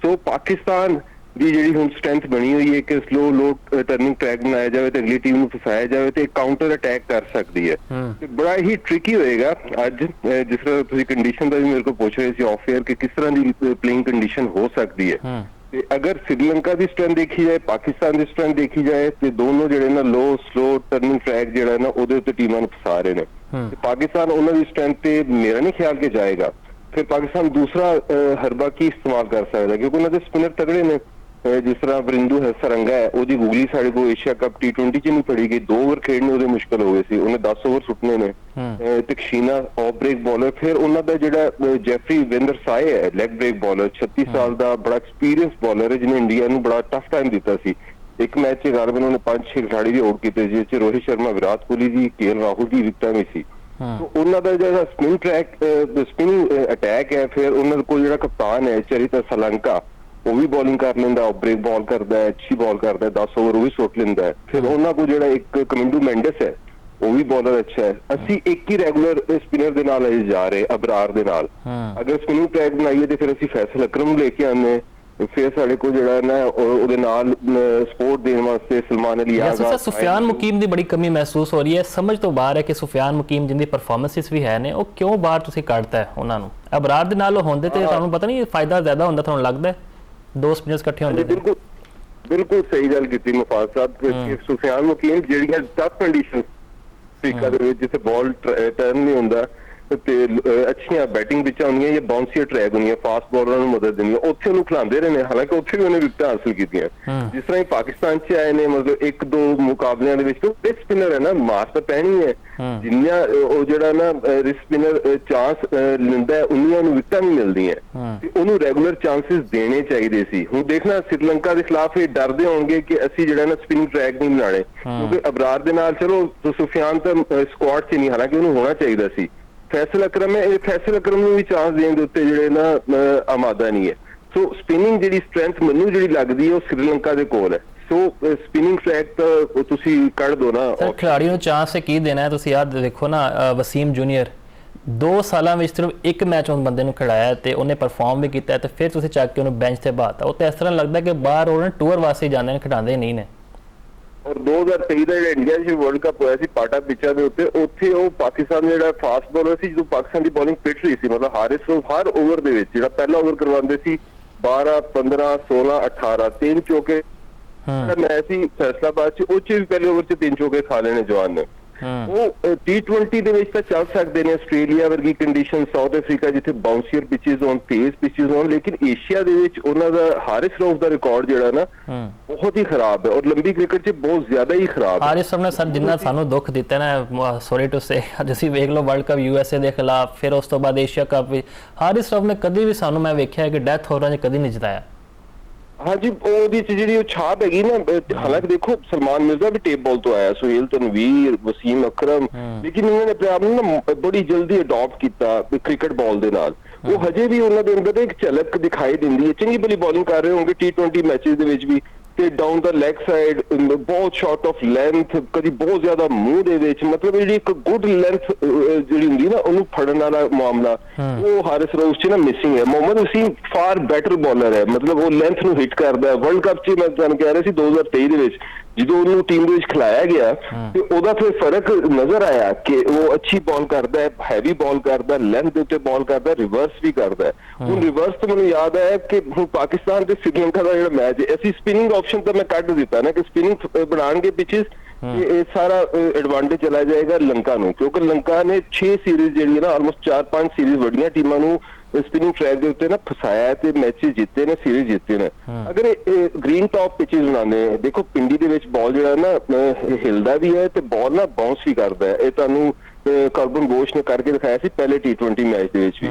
C: ਸੋ ਪਾਕਿਸਤਾਨ ਦੀ ਜਿਹੜੀ ਹੁਣ ਸਟਰੈਂਥ ਬਣੀ ਹੋਈ ਹੈ ਕਿ ਸਲੋ ਲੋ ਟਰਨਿੰਗ ਟਰੈਕ ਬਣਾਇਆ ਜਾਵੇ ਤੇ ਅਗਲੀ ਟੀਮ ਨੂੰ ਫਸਾਇਆ ਜਾਵੇ ਤੇ ਕਾਊਂਟਰ ਅਟੈਕ ਕਰ ਸਕਦੀ ਹੈ। ਤੇ ਬੜਾ ਹੀ ਟ੍ਰਿਕੀ ਹੋਏਗਾ ਅੱਜ ਜਿਸ ਤਰ੍ਹਾਂ ਤੁਸੀਂ ਕੰਡੀਸ਼ਨ ਦਾ ਵੀ ਮੇਰੇ ਕੋਲ ਪੁੱਛ ਰਹੇ ਸੀ ਆਫ 에ਅਰ ਕਿ ਕਿਸ ਤਰ੍ਹਾਂ ਦੀ ਪਲੇਇੰਗ ਕੰਡੀਸ਼ਨ ਹੋ ਸਕਦੀ ਹੈ। ਤੇ ਅਗਰ ਸ਼੍ਰੀਲੰਕਾ ਦੀ ਸਟਰੈਂਥ ਦੇਖੀ ਜਾਏ ਪਾਕਿਸਤਾਨ ਦੀ ਸਟਰੈਂਥ ਦੇਖੀ ਜਾਏ ਤੇ ਦੋਨੋਂ ਜਿਹੜੇ ਨਾ ਲੋ ਸਲੋ ਟਰਨਿੰਗ ਟਰੈਕ ਜਿਹੜਾ ਨਾ ਉਹਦੇ ਉੱਤੇ ਟੀਮਾਂ ਨੂੰ ਫਸਾ ਰਹੇ ਨੇ। ਤੇ ਪਾਕਿਸਤਾਨ ਉਹਨਾਂ ਦੀ ਸਟਰੈਂਥ ਤੇ ਮੇਰਾ ਨਹੀਂ ਖਿਆਲ ਕਿ ਜਾਏਗਾ। ਫਿਰ ਪਾਕਿਸਤਾਨ ਦੂਸਰਾ ਹਰਬਾ ਕੀ ਇਸਤੇਮਾਲ ਕਰ ਸਕਦਾ ਕਿਉਂਕਿ ਉਹਨਾਂ ਦੇ ਸਪਿਨਰ ਤਗੜੇ ਨੇ ਜਿਸ ਤਰ੍ਹਾਂ ਵਰਿੰਦੂ ਸਰੰਗਾ ਹੈ ਉਹਦੀ ਗੂਗਲੀ ਸਾਡੇ ਕੋਲ ਏਸ਼ੀਆ ਕੱਪ T20 'ਚ ਨਹੀਂ ਫੜੀ ਗਈ 2 ਓਵਰ ਖੇਡਣੇ ਉਹਦੇ ਮੁਸ਼ਕਲ ਹੋ ਗਏ ਸੀ ਉਹਨੇ 10 ਓਵਰ ਸੁੱਟਨੇ ਨੇ। ਤਕਸ਼ੀਨਾ ਆਫ ਬ੍ਰੇਕ ਬਾਲਰ ਫਿਰ ਉਹਨਾਂ ਦਾ ਜਿਹੜਾ ਜੈਫਰੀ ਵਿੰਦਰ ਸਾਏ ਹੈ ਲੈਗ ਬ੍ਰੇਕ ਬਾਲਰ 36 ਸਾਲ ਦਾ ਬੜਾ ਐਕਸਪੀਰੀਅੰਸ ਬਾਲਰ ਹੈ ਜਿਹਨੇ ਇੰਡੀਆ ਨੂੰ ਬੜਾ ਟਫ ਟਾਈਮ ਦਿੱਤਾ ਸੀ। ਇੱਕ ਮੈਚ 'ਚ ਗਾਰਬਨ ਉਹਨੇ 5-6 ਖਿਡਾਰੀ ਵੀ ਆਊਟ ਕੀਤੇ ਜਿਸ 'ਚ ਰੋਹਿਤ ਸ਼ਰਮਾ ਵਿਰਾਟ ਕੋਹਲੀ ਦੀ KL ਰਾਹੁਲ ਦੀ ਵਿਕਟਾਂ ਵੀ ਸੀ। ਉਹਨਾਂ ਦਾ ਜਿਹੜਾ ਸਪਿਨ ਟਰੈਕ ਸਪਿਨਿੰਗ ਅਟੈਕ ਹੈ ਫਿਰ ਉਹਨਾਂ ਕੋਲ ਜਿਹੜਾ ਕਪਤਾਨ ਹੈ ਚਰਿਤਾ ਸਲੰਕਾ ਉਹ ਵੀ ਬੋਲਿੰਗ ਕਰ ਲੈਂਦਾ ਆਫ ਬ੍ਰੇਕ ਬਾਲ ਕਰਦਾ ਹੈ ਅੱਛੀ ਬਾਲ ਕਰਦਾ ਹੈ 10 ਓਵਰ ਉਹ ਵੀ ਸੁੱਟ ਲੈਂਦਾ ਹੈ। ਫਿਰ ਉਹਨਾਂ ਕੋਲ ਜਿਹੜਾ ਇੱਕ ਕਮਿੰਡੂ ਮੈਂਡਸ ਹੈ ਉਹ ਵੀ ਬੋਲਰ ਅੱਛਾ ਹੈ। ਅਸੀਂ ਇੱਕ ਹੀ ਰੈਗੂਲਰ ਸਪਿਨਰ ਦੇ ਨਾਲ ਜਾ ਰਹੇ ਅਬਰਾਰ ਦੇ ਨਾਲ ਅਗਰ ਸਪਿਨਿੰਗ ਟਰੈਕ ਬਣਾਈਏ ਤੇ ਫਿਰ ਅਸੀਂ ਫੈਸਲ ਅਕਰਮ ਨੂੰ ਲੈ ਕੇ ਆਉਂਦੇ ਫਿਰ ਸਾਡੇ ਕੋਲ ਜਿਹੜਾ ਨਾ ਉਹਦੇ ਨਾਲ ਸਪੋਰਟ ਦੇਣ ਵਾਸਤੇ ਸਲਮਾਨ ਅਲੀ ਆਗਾ।
A: ਸੁਫਿਆਨ ਮੁਕੀਮ ਦੀ ਬੜੀ ਕਮੀ ਮਹਿਸੂਸ ਹੋ ਰਹੀ ਹੈ, ਸਮਝ ਤੋਂ ਬਾਹਰ ਹੈ ਕਿ ਸੁਫਿਆਨ ਮੁਕੀਮ ਜਿੰਦੀ ਪਰਫਾਰਮੈਂਸਿਸ ਵੀ ਹੈ ਨੇ ਉਹ ਕਿਉਂ ਬਾਹਰ ਤੁਸੀਂ ਕੱਢਤਾ ਹੈ ਉਹਨਾਂ ਨੂੰ? ਅਬਰਾਰ ਦੇ ਨਾਲ ਹੁੰਦੇ ਤੇ ਤੁਹਾਨੂੰ ਪਤਾ ਨਹੀਂ ਫਾਇਦਾ ਜ਼ਿਆਦਾ ਹੁੰਦਾ, ਤੁਹਾਨੂੰ ਲੱਗਦਾ ਦੋ ਸਪਿਨਰਸ ਇਕੱਠੇ ਹੁੰਦੇ?
C: ਬਿਲਕੁਲ ਸਹੀ ਗੱਲ ਕੀਤੀ ਮੁਫਾਜ਼ ਸਾਹਿਬ ਕਿ ਸੁਫਿਆਨ ਮੁਕੀਮ ਜਿਹੜੀਆਂ ਟਫ ਕੰਡੀਸ਼ਨ ਅਫਰੀਕਾ ਦੇ ਵਿੱਚ ਜਿੱਥੇ ਬਾਲ ਟਰਨ ਨਹੀਂ ਹੁੰਦਾ ਤੇ ਅੱਛੀਆਂ ਬੈਟਿੰਗ ਵਿੱਚ ਆਉਂਦੀਆਂ ਜਾਂ ਬਾਉਂਸੀਅਰ ਟਰੈਕ ਹੁੰਦੀਆਂ, ਫਾਸਟ ਬੋਲਰਾਂ ਨੂੰ ਮਦਦ ਦੇਣੀ, ਉੱਥੇ ਉਹਨੂੰ ਖਿਲਾਉਂਦੇ ਰਹੇ ਨੇ। ਹਾਲਾਂਕਿ ਉੱਥੇ ਵੀ ਉਹਨੇ ਵਿਕਟਾਂ ਹਾਸਲ ਕੀਤੀਆਂ। ਜਿਸ ਤਰ੍ਹਾਂ ਹੀ ਪਾਕਿਸਤਾਨ 'ਚ ਆਏ ਨੇ, ਮਤਲਬ 1-2 ਮੁਕਾਬਲਿਆਂ ਦੇ ਵਿੱਚ ਰਿਸਕ ਸਪਿਨਰ ਹੈ ਨਾ, ਮਾਰ ਤਾਂ ਪੈਣੀ ਹੈ। ਜਿੰਨਾ ਉਹ ਜਿਹੜਾ ਨਾ ਰਿਸਕ ਸਪਿਨਰ ਚਾਂਸ ਲੈਂਦਾ ਹੈ ਉਨੀਆਂ ਨੂੰ ਵਿਕਟਾਂ ਨਹੀਂ ਮਿਲਦੀਆਂ ਤੇ ਉਹਨੂੰ ਰੈਗੂਲਰ ਚਾਂਸਿਸ ਦੇਣੇ ਚਾਹੀਦੇ ਸੀ। ਹੁਣ ਦੇਖਣਾ ਸ੍ਰੀਲੰਕਾ ਦੇ ਖਿਲਾਫ ਇਹ ਡਰਦੇ ਹੋਣਗੇ ਕਿ ਅਸੀਂ ਜਿਹੜਾ ਨਾ ਸਪਿਨਿੰਗ ਟਰੈਕ ਨਹੀਂ ਬਣਾਉਣੇ, ਕਿਉਂਕਿ ਅਬਰਾਰ ਦੇ ਨਾਲ ਚਲੋ ਸੁਫਿਆਨ ਤਾਂ ਸਕੁਆਡ 'ਚ ਨਹੀਂ, ਹਾਲਾਂਕਿ ਉਹਨੂੰ ਹੋਣਾ ਚਾਹੀਦਾ ਸੀ। ਫੈਸਲ ਅਕਰਮ ਹੈ, ਇਹ ਫੈਸਲ ਅਕਰਮ ਨੂੰ ਵੀ ਚਾਂਸ ਦੇਣ ਦੇ ਉੱਤੇ ਜਿਹੜੇ ਨਾ ਆਮਾਦਾ ਨਹੀਂ ਹੈ। ਸੋ ਸਪਿਨਿੰਗ ਜਿਹੜੀ ਸਟਰੈਂਥ ਮੈਨੂੰ ਜਿਹੜੀ ਲੱਗਦੀ ਹੈ ਉਹ ਸ੍ਰੀਲੰਕਾ ਦੇ ਕੋਲ ਹੈ। ਸੋ ਸਪਿਨਿੰਗ ਟਰੈਕ ਤਾਂ ਤੁਸੀਂ ਕੱਢ ਦੋ ਨਾ।
A: ਖਿਡਾਰੀ ਨੂੰ ਚਾਂਸ ਕੀ ਦੇਣਾ ਹੈ? ਤੁਸੀਂ ਯਾਦ ਦੇਖੋ ਨਾ, ਵਸੀਮ ਜੂਨੀਅਰ 2 ਸਾਲਾਂ ਵਿੱਚ ਸਿਰਫ ਇੱਕ ਮੈਚ ਉਸ ਬੰਦੇ ਨੂੰ ਖਿਡਾਇਆ ਤੇ ਉਹਨੇ ਪਰਫਾਰਮ ਵੀ ਕੀਤਾ ਤੇ ਫਿਰ ਤੁਸੀਂ ਚੱਕ ਕੇ ਉਹਨੂੰ ਬੈਂਚ ਤੇ ਬਾਤਾ। ਉਹ ਤਾਂ ਇਸ ਤਰ੍ਹਾਂ ਲੱਗਦਾ ਕਿ ਬਾਹਰ ਉਹਨਾਂ ਟੂਰ ਵਾਸਤੇ ਜਾਂਦੇ ਨੇ, ਖਿਡਾਉਂਦੇ ਨਹੀਂ ਨੇ।
C: ਔਰ 2023 ਦਾ ਜਿਹੜਾ ਇੰਡੀਆ 'ਚ ਵਰਲਡ ਕੱਪ ਹੋਇਆ ਸੀ ਪਾਟਾ ਪਿੱਚਾਂ ਦੇ ਉੱਤੇ, ਉੱਥੇ ਉਹ ਪਾਕਿਸਤਾਨ ਦਾ ਜਿਹੜਾ ਫਾਸਟ ਬੋਲਰ ਸੀ, ਜਦੋਂ ਪਾਕਿਸਤਾਨ ਦੀ ਬੋਲਿੰਗ ਫਿੱਟ ਰਹੀ ਸੀ, ਮਤਲਬ ਹਾਰਿਸ ਰਊਫ ਹਰ ਓਵਰ ਦੇ ਵਿੱਚ ਜਿਹੜਾ ਪਹਿਲਾ ਓਵਰ ਕਰਵਾਉਂਦੇ ਸੀ 12, 15, 16, 18 3 ਚੌਕੇ ਮੈਚ ਸੀ ਫੈਸਲਾਬਾਦ 'ਚ, ਉਹ 'ਚ ਵੀ ਪਹਿਲੇ ਓਵਰ 'ਚ 3 ਚੌਕੇ ਖਾ ਲੈਣੇ ਜਵਾਨ ਨੇ। ਉਹ T20 ਦੇ ਵਿੱਚ ਤਾਂ ਚੱਲ ਸਕਦੇ ਨੇ, ਆਸਟ੍ਰੇਲੀਆ ਵਰਗੀ ਕੰਡੀਸ਼ਨ, ਸਾਊਥ ਅਫਰੀਕਾ ਜਿੱਥੇ ਬਾਉਂਸੀਅਰ ਪਿਚਿਸ ਹੋਣ, ਤੇਜ਼ ਪਿਚਿਸ ਹੋਣ, ਲੇਕਿਨ ਏਸ਼ੀਆ ਦੇ ਵਿੱਚ ਉਹਨਾਂ ਦਾ ਹਾਰਿਸ ਰਊਫ ਦਾ ਰਿਕਾਰਡ ਜਿਹੜਾ ਨਾ ਬਹੁਤ ਹੀ ਖਰਾਬ ਹੈ ਔਰ ਲੰਬੀ ਕ੍ਰਿਕਟ 'ਚ ਬਹੁਤ ਜ਼ਿਆਦਾ ਹੀ ਖਰਾਬ ਹੈ।
A: ਹਾਰਿਸ ਰਊਫ ਨੇ ਸਰ ਜਿੰਨਾ ਸਾਨੂੰ ਦੁੱਖ ਦਿੱਤਾ ਨਾ, ਸੌਰੀ ਟੂ ਸੇ, ਤੁਸੀਂ ਵੇਖ ਲਓ ਵਰਲਡ ਕੱਪ USA ਦੇ ਖਿਲਾਫ, ਫਿਰ ਉਸ ਤੋਂ ਬਾਅਦ ਏਸ਼ੀਆ ਕੱਪ ਵੀ ਹਾਰਿਸ ਰਊਫ ਨੇ ਕਦੀ ਵੀ ਸਾਨੂੰ, ਮੈਂ ਵੇਖਿਆ ਕਿ ਡੈਥ ਓਵਰਾਂ 'ਚ ਕਦੀ ਨਹੀਂ ਜਿਤਾਇਆ।
C: ਹਾਂਜੀ, ਉਹਦੀ ਜਿਹੜੀ ਉਹ ਛਾਪ ਹੈਗੀ ਨਾ, ਹਾਲਾਂਕਿ ਦੇਖੋ ਸਲਮਾਨ ਮਿਰਜ਼ਾ ਵੀ ਟੇਪ ਬਾਲ ਤੋਂ ਆਇਆ, ਸੁਹੇਲ ਤਨਵੀਰ, ਵਸੀਮ ਅਕਰਮ, ਲੇਕਿਨ ਉਹਨਾਂ ਨੇ ਆਪਣੇ ਆਪ ਨੂੰ ਨਾ ਬੜੀ ਜਲਦੀ ਅਡਾਪਟ ਕੀਤਾ ਕ੍ਰਿਕਟ ਬਾਲ ਦੇ ਨਾਲ। ਉਹ ਹਜੇ ਵੀ ਉਹਨਾਂ ਦੇ ਅੰਦਰ ਇੱਕ ਝਲਕ ਦਿਖਾਈ ਦਿੰਦੀ ਹੈ। ਚੰਗੀ ਭਲੀ ਬੋਲਿੰਗ ਕਰ ਰਹੇ ਹੋਣਗੇ T20 ਮੈਚਸ ਦੇ ਵਿੱਚ ਵੀ, ਤੇ ਡਾਊਨ ਦਾ ਲੈਗ ਸਾਈਡ ਬਹੁਤ ਸ਼ਾਰਟ ਆਫ ਲੈਂਥ, ਕਦੀ ਬਹੁਤ ਜ਼ਿਆਦਾ ਮੂੰਹ ਦੇ ਵਿੱਚ, ਮਤਲਬ ਜਿਹੜੀ ਇੱਕ ਗੁੱਡ ਲੈਂਥ ਜਿਹੜੀ ਹੁੰਦੀ ਨਾ ਉਹਨੂੰ ਫੜਨ ਵਾਲਾ ਮਾਮਲਾ, ਉਹ ਹਾਰਿਸ ਰਊਫ 'ਚ ਨਾ ਮਿਸਿੰਗ ਹੈ। Mohammad Waseem far better bowler ਹੈ, ਮਤਲਬ ਉਹ ਲੈਂਥ ਨੂੰ ਹਿੱਟ ਕਰਦਾ ਹੈ। ਵਰਲਡ ਕੱਪ 'ਚ ਮੈਂ ਤੁਹਾਨੂੰ ਕਹਿ ਰਿਹਾ ਸੀ 2023 ਦੇ ਵਿੱਚ ਜਦੋਂ ਉਹਨੂੰ ਟੀਮ ਦੇ ਵਿੱਚ ਖਿਲਾਇਆ ਗਿਆ ਤੇ ਉਹਦਾ ਫਿਰ ਫਰਕ ਨਜ਼ਰ ਆਇਆ ਕਿ ਉਹ ਅੱਛੀ ਬਾਲ ਕਰਦਾ ਹੈ, ਹੈਵੀ ਬਾਲ ਕਰਦਾ, ਲੈਂਥ ਦੇ ਉੱਤੇ ਬਾਲ ਕਰਦਾ, ਰਿਵਰਸ ਵੀ ਕਰਦਾ। ਹੁਣ ਰਿਵਰਸ ਤੋਂ ਮੈਨੂੰ ਯਾਦ ਆਇਆ ਕਿ ਹੁਣ ਪਾਕਿਸਤਾਨ ਤੇ ਸ੍ਰੀਲੰਕਾ ਦਾ ਜਿਹੜਾ ਮੈਚ ਹੈ, ਅਸੀਂ ਸਪਿਨਿੰਗ ਆਪਸ਼ਨ ਤਾਂ ਮੈਂ ਕੱਢ ਦਿੱਤਾ ਨਾ ਕਿ ਸਪਿਨਿੰਗ ਬਣਾਉਣਗੇ ਪਿਚਿਸ, ਇਹ ਸਾਰਾ ਐਡਵਾਂਟੇਜ ਚਲਾ ਜਾਏਗਾ ਲੰਕਾ ਨੂੰ, ਕਿਉਂਕਿ ਲੰਕਾ ਨੇ 6 ਸੀਰੀਜ਼ ਜਿਹੜੀ ਹੈ ਨਾ, ਆਲਮੋਸਟ 4-5 ਸੀਰੀਜ਼ ਵੱਡੀਆਂ ਟੀਮਾਂ ਨੂੰ ਸਪਿਨਿੰਗ ਟਰੈਕ ਦੇ ਉੱਤੇ ਨਾ ਫਸਾਇਆ ਤੇ ਮੈਚਿਸ ਜਿੱਤੇ ਨੇ, ਸੀਰੀਜ਼ ਜਿੱਤੇ ਨੇ। ਅਗਰ ਇਹ ਗ੍ਰੀਨ ਟੌਪ ਪਿਚਿਸ ਬਣਾਉਂਦੇ, ਦੇਖੋ ਪਿੰਡੀ ਦੇ ਵਿੱਚ ਬਾਲ ਜਿਹੜਾ ਨਾ ਹਿਲਦਾ ਵੀ ਹੈ ਤੇ ਬਾਲ ਨਾ ਬਾਉਂਸ ਵੀ ਕਰਦਾ ਹੈ। ਇਹ ਤੁਹਾਨੂੰ ਕਰਬਨ ਬੋਸ਼ ਨੇ ਕਰਕੇ ਦਿਖਾਇਆ ਸੀ ਪਹਿਲੇ T20 ਮੈਚ ਦੇ ਵਿੱਚ ਵੀ।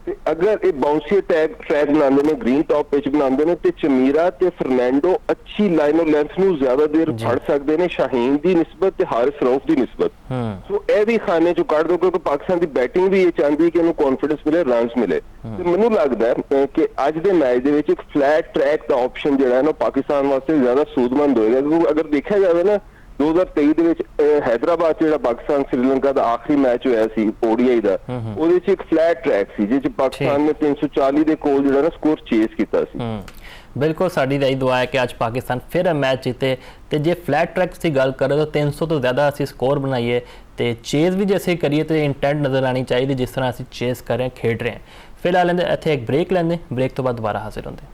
C: ਤੇ ਅਗਰ ਇਹ ਬਾਉਂਸੀ ਟਰੈਕ ਬਣਾਉਂਦੇ ਨੇ, ਗ੍ਰੀਨ ਟੌਪ ਪਿਚ ਬਣਾਉਂਦੇ ਨੇ, ਤੇ ਚਮੀਰਾ ਤੇ ਫਰਨੈਂਡੋ ਅੱਛੀ ਲਾਈਨ ਆਫ ਲੈਂਥ ਨੂੰ ਜ਼ਿਆਦਾ ਦੇਰ ਫੜ ਸਕਦੇ ਨੇ ਸ਼ਾਹੀਨ ਦੀ ਨਿਸਬਤ ਤੇ ਹਾਰਿਸ ਰਊਫ ਦੀ ਨਿਸਬਤ। ਸੋ ਇਹ ਵੀ ਖਾਨੇ ਚੋਂ ਕੱਢ ਦੋ, ਕਿਉਂਕਿ ਪਾਕਿਸਤਾਨ ਦੀ ਬੈਟਿੰਗ ਵੀ ਇਹ ਚਾਹੁੰਦੀ ਕਿ ਇਹਨੂੰ ਕੌਨਫੀਡੈਂਸ ਮਿਲੇ, ਰਨਸ ਮਿਲੇ। ਤੇ ਮੈਨੂੰ ਲੱਗਦਾ ਹੈ ਕਿ ਅੱਜ ਦੇ ਮੈਚ ਦੇ ਵਿੱਚ ਇੱਕ ਫਲੈਟ ਟਰੈਕ ਦਾ ਆਪਸ਼ਨ ਜਿਹੜਾ ਹੈ ਨਾ ਪਾਕਿਸਤਾਨ ਵਾਸਤੇ ਜ਼ਿਆਦਾ ਸੂਦਮੰਦ ਹੋਏਗਾ। ਕਿਉਂਕਿ ਅਗਰ ਦੇਖਿਆ ਜਾਵੇ ਨਾ 2023 ਦੇ ਵਿੱਚ ਹੈਦਰਾਬਾਦ ਜਿਹੜਾ ਪਾਕਿਸਤਾਨ ਸ੍ਰੀਲੰਕਾ ਦਾ ਆਖਰੀ ਮੈਚ ਹੋਇਆ ਸੀ ODI ਦਾ, ਉਹਦੇ ਵਿੱਚ ਇੱਕ ਫਲੈਟ ਟਰੈਕ ਸੀ ਜਿਸ 'ਚ ਪਾਕਿਸਤਾਨ ਨੇ 340 ਦੇ ਕੋਲ ਜਿਹੜਾ ਨਾ ਸਕੋਰ ਚੇਸ ਕੀਤਾ ਸੀ।
A: ਬਿਲਕੁਲ, ਸਾਡੀ ਤਾਂ ਇਹ ਦੁਆ ਹੈ ਕਿ ਅੱਜ ਪਾਕਿਸਤਾਨ ਫਿਰ ਮੈਚ ਜਿੱਤੇ ਤੇ ਜੇ ਫਲੈਟ ਟਰੈਕ ਦੀ ਗੱਲ ਕਰੇ ਤਾਂ 300 ਤੋਂ ਜ਼ਿਆਦਾ ਅਸੀਂ ਸਕੋਰ ਬਣਾਈਏ ਤੇ ਚੇਜ਼ ਵੀ ਜੇ ਅਸੀਂ ਕਰੀਏ ਤੇ ਇੰਟੈਂਟ ਨਜ਼ਰ ਆਣੀ ਚਾਹੀਦੀ ਜਿਸ ਤਰ੍ਹਾਂ ਅਸੀਂ ਚੇਜ਼ ਕਰ ਰਹੇ ਖੇਡ ਰਹੇ ਹਾਂ। ਫਿਲਹਾਲ ਲੈਂਦੇ ਇੱਥੇ ਇੱਕ ਬ੍ਰੇਕ ਲੈਂਦੇ, ਬ੍ਰੇਕ ਤੋਂ ਬਾਅਦ ਦੁਬਾਰਾ ਹਾਜ਼ਰ ਹੁੰਦੇ।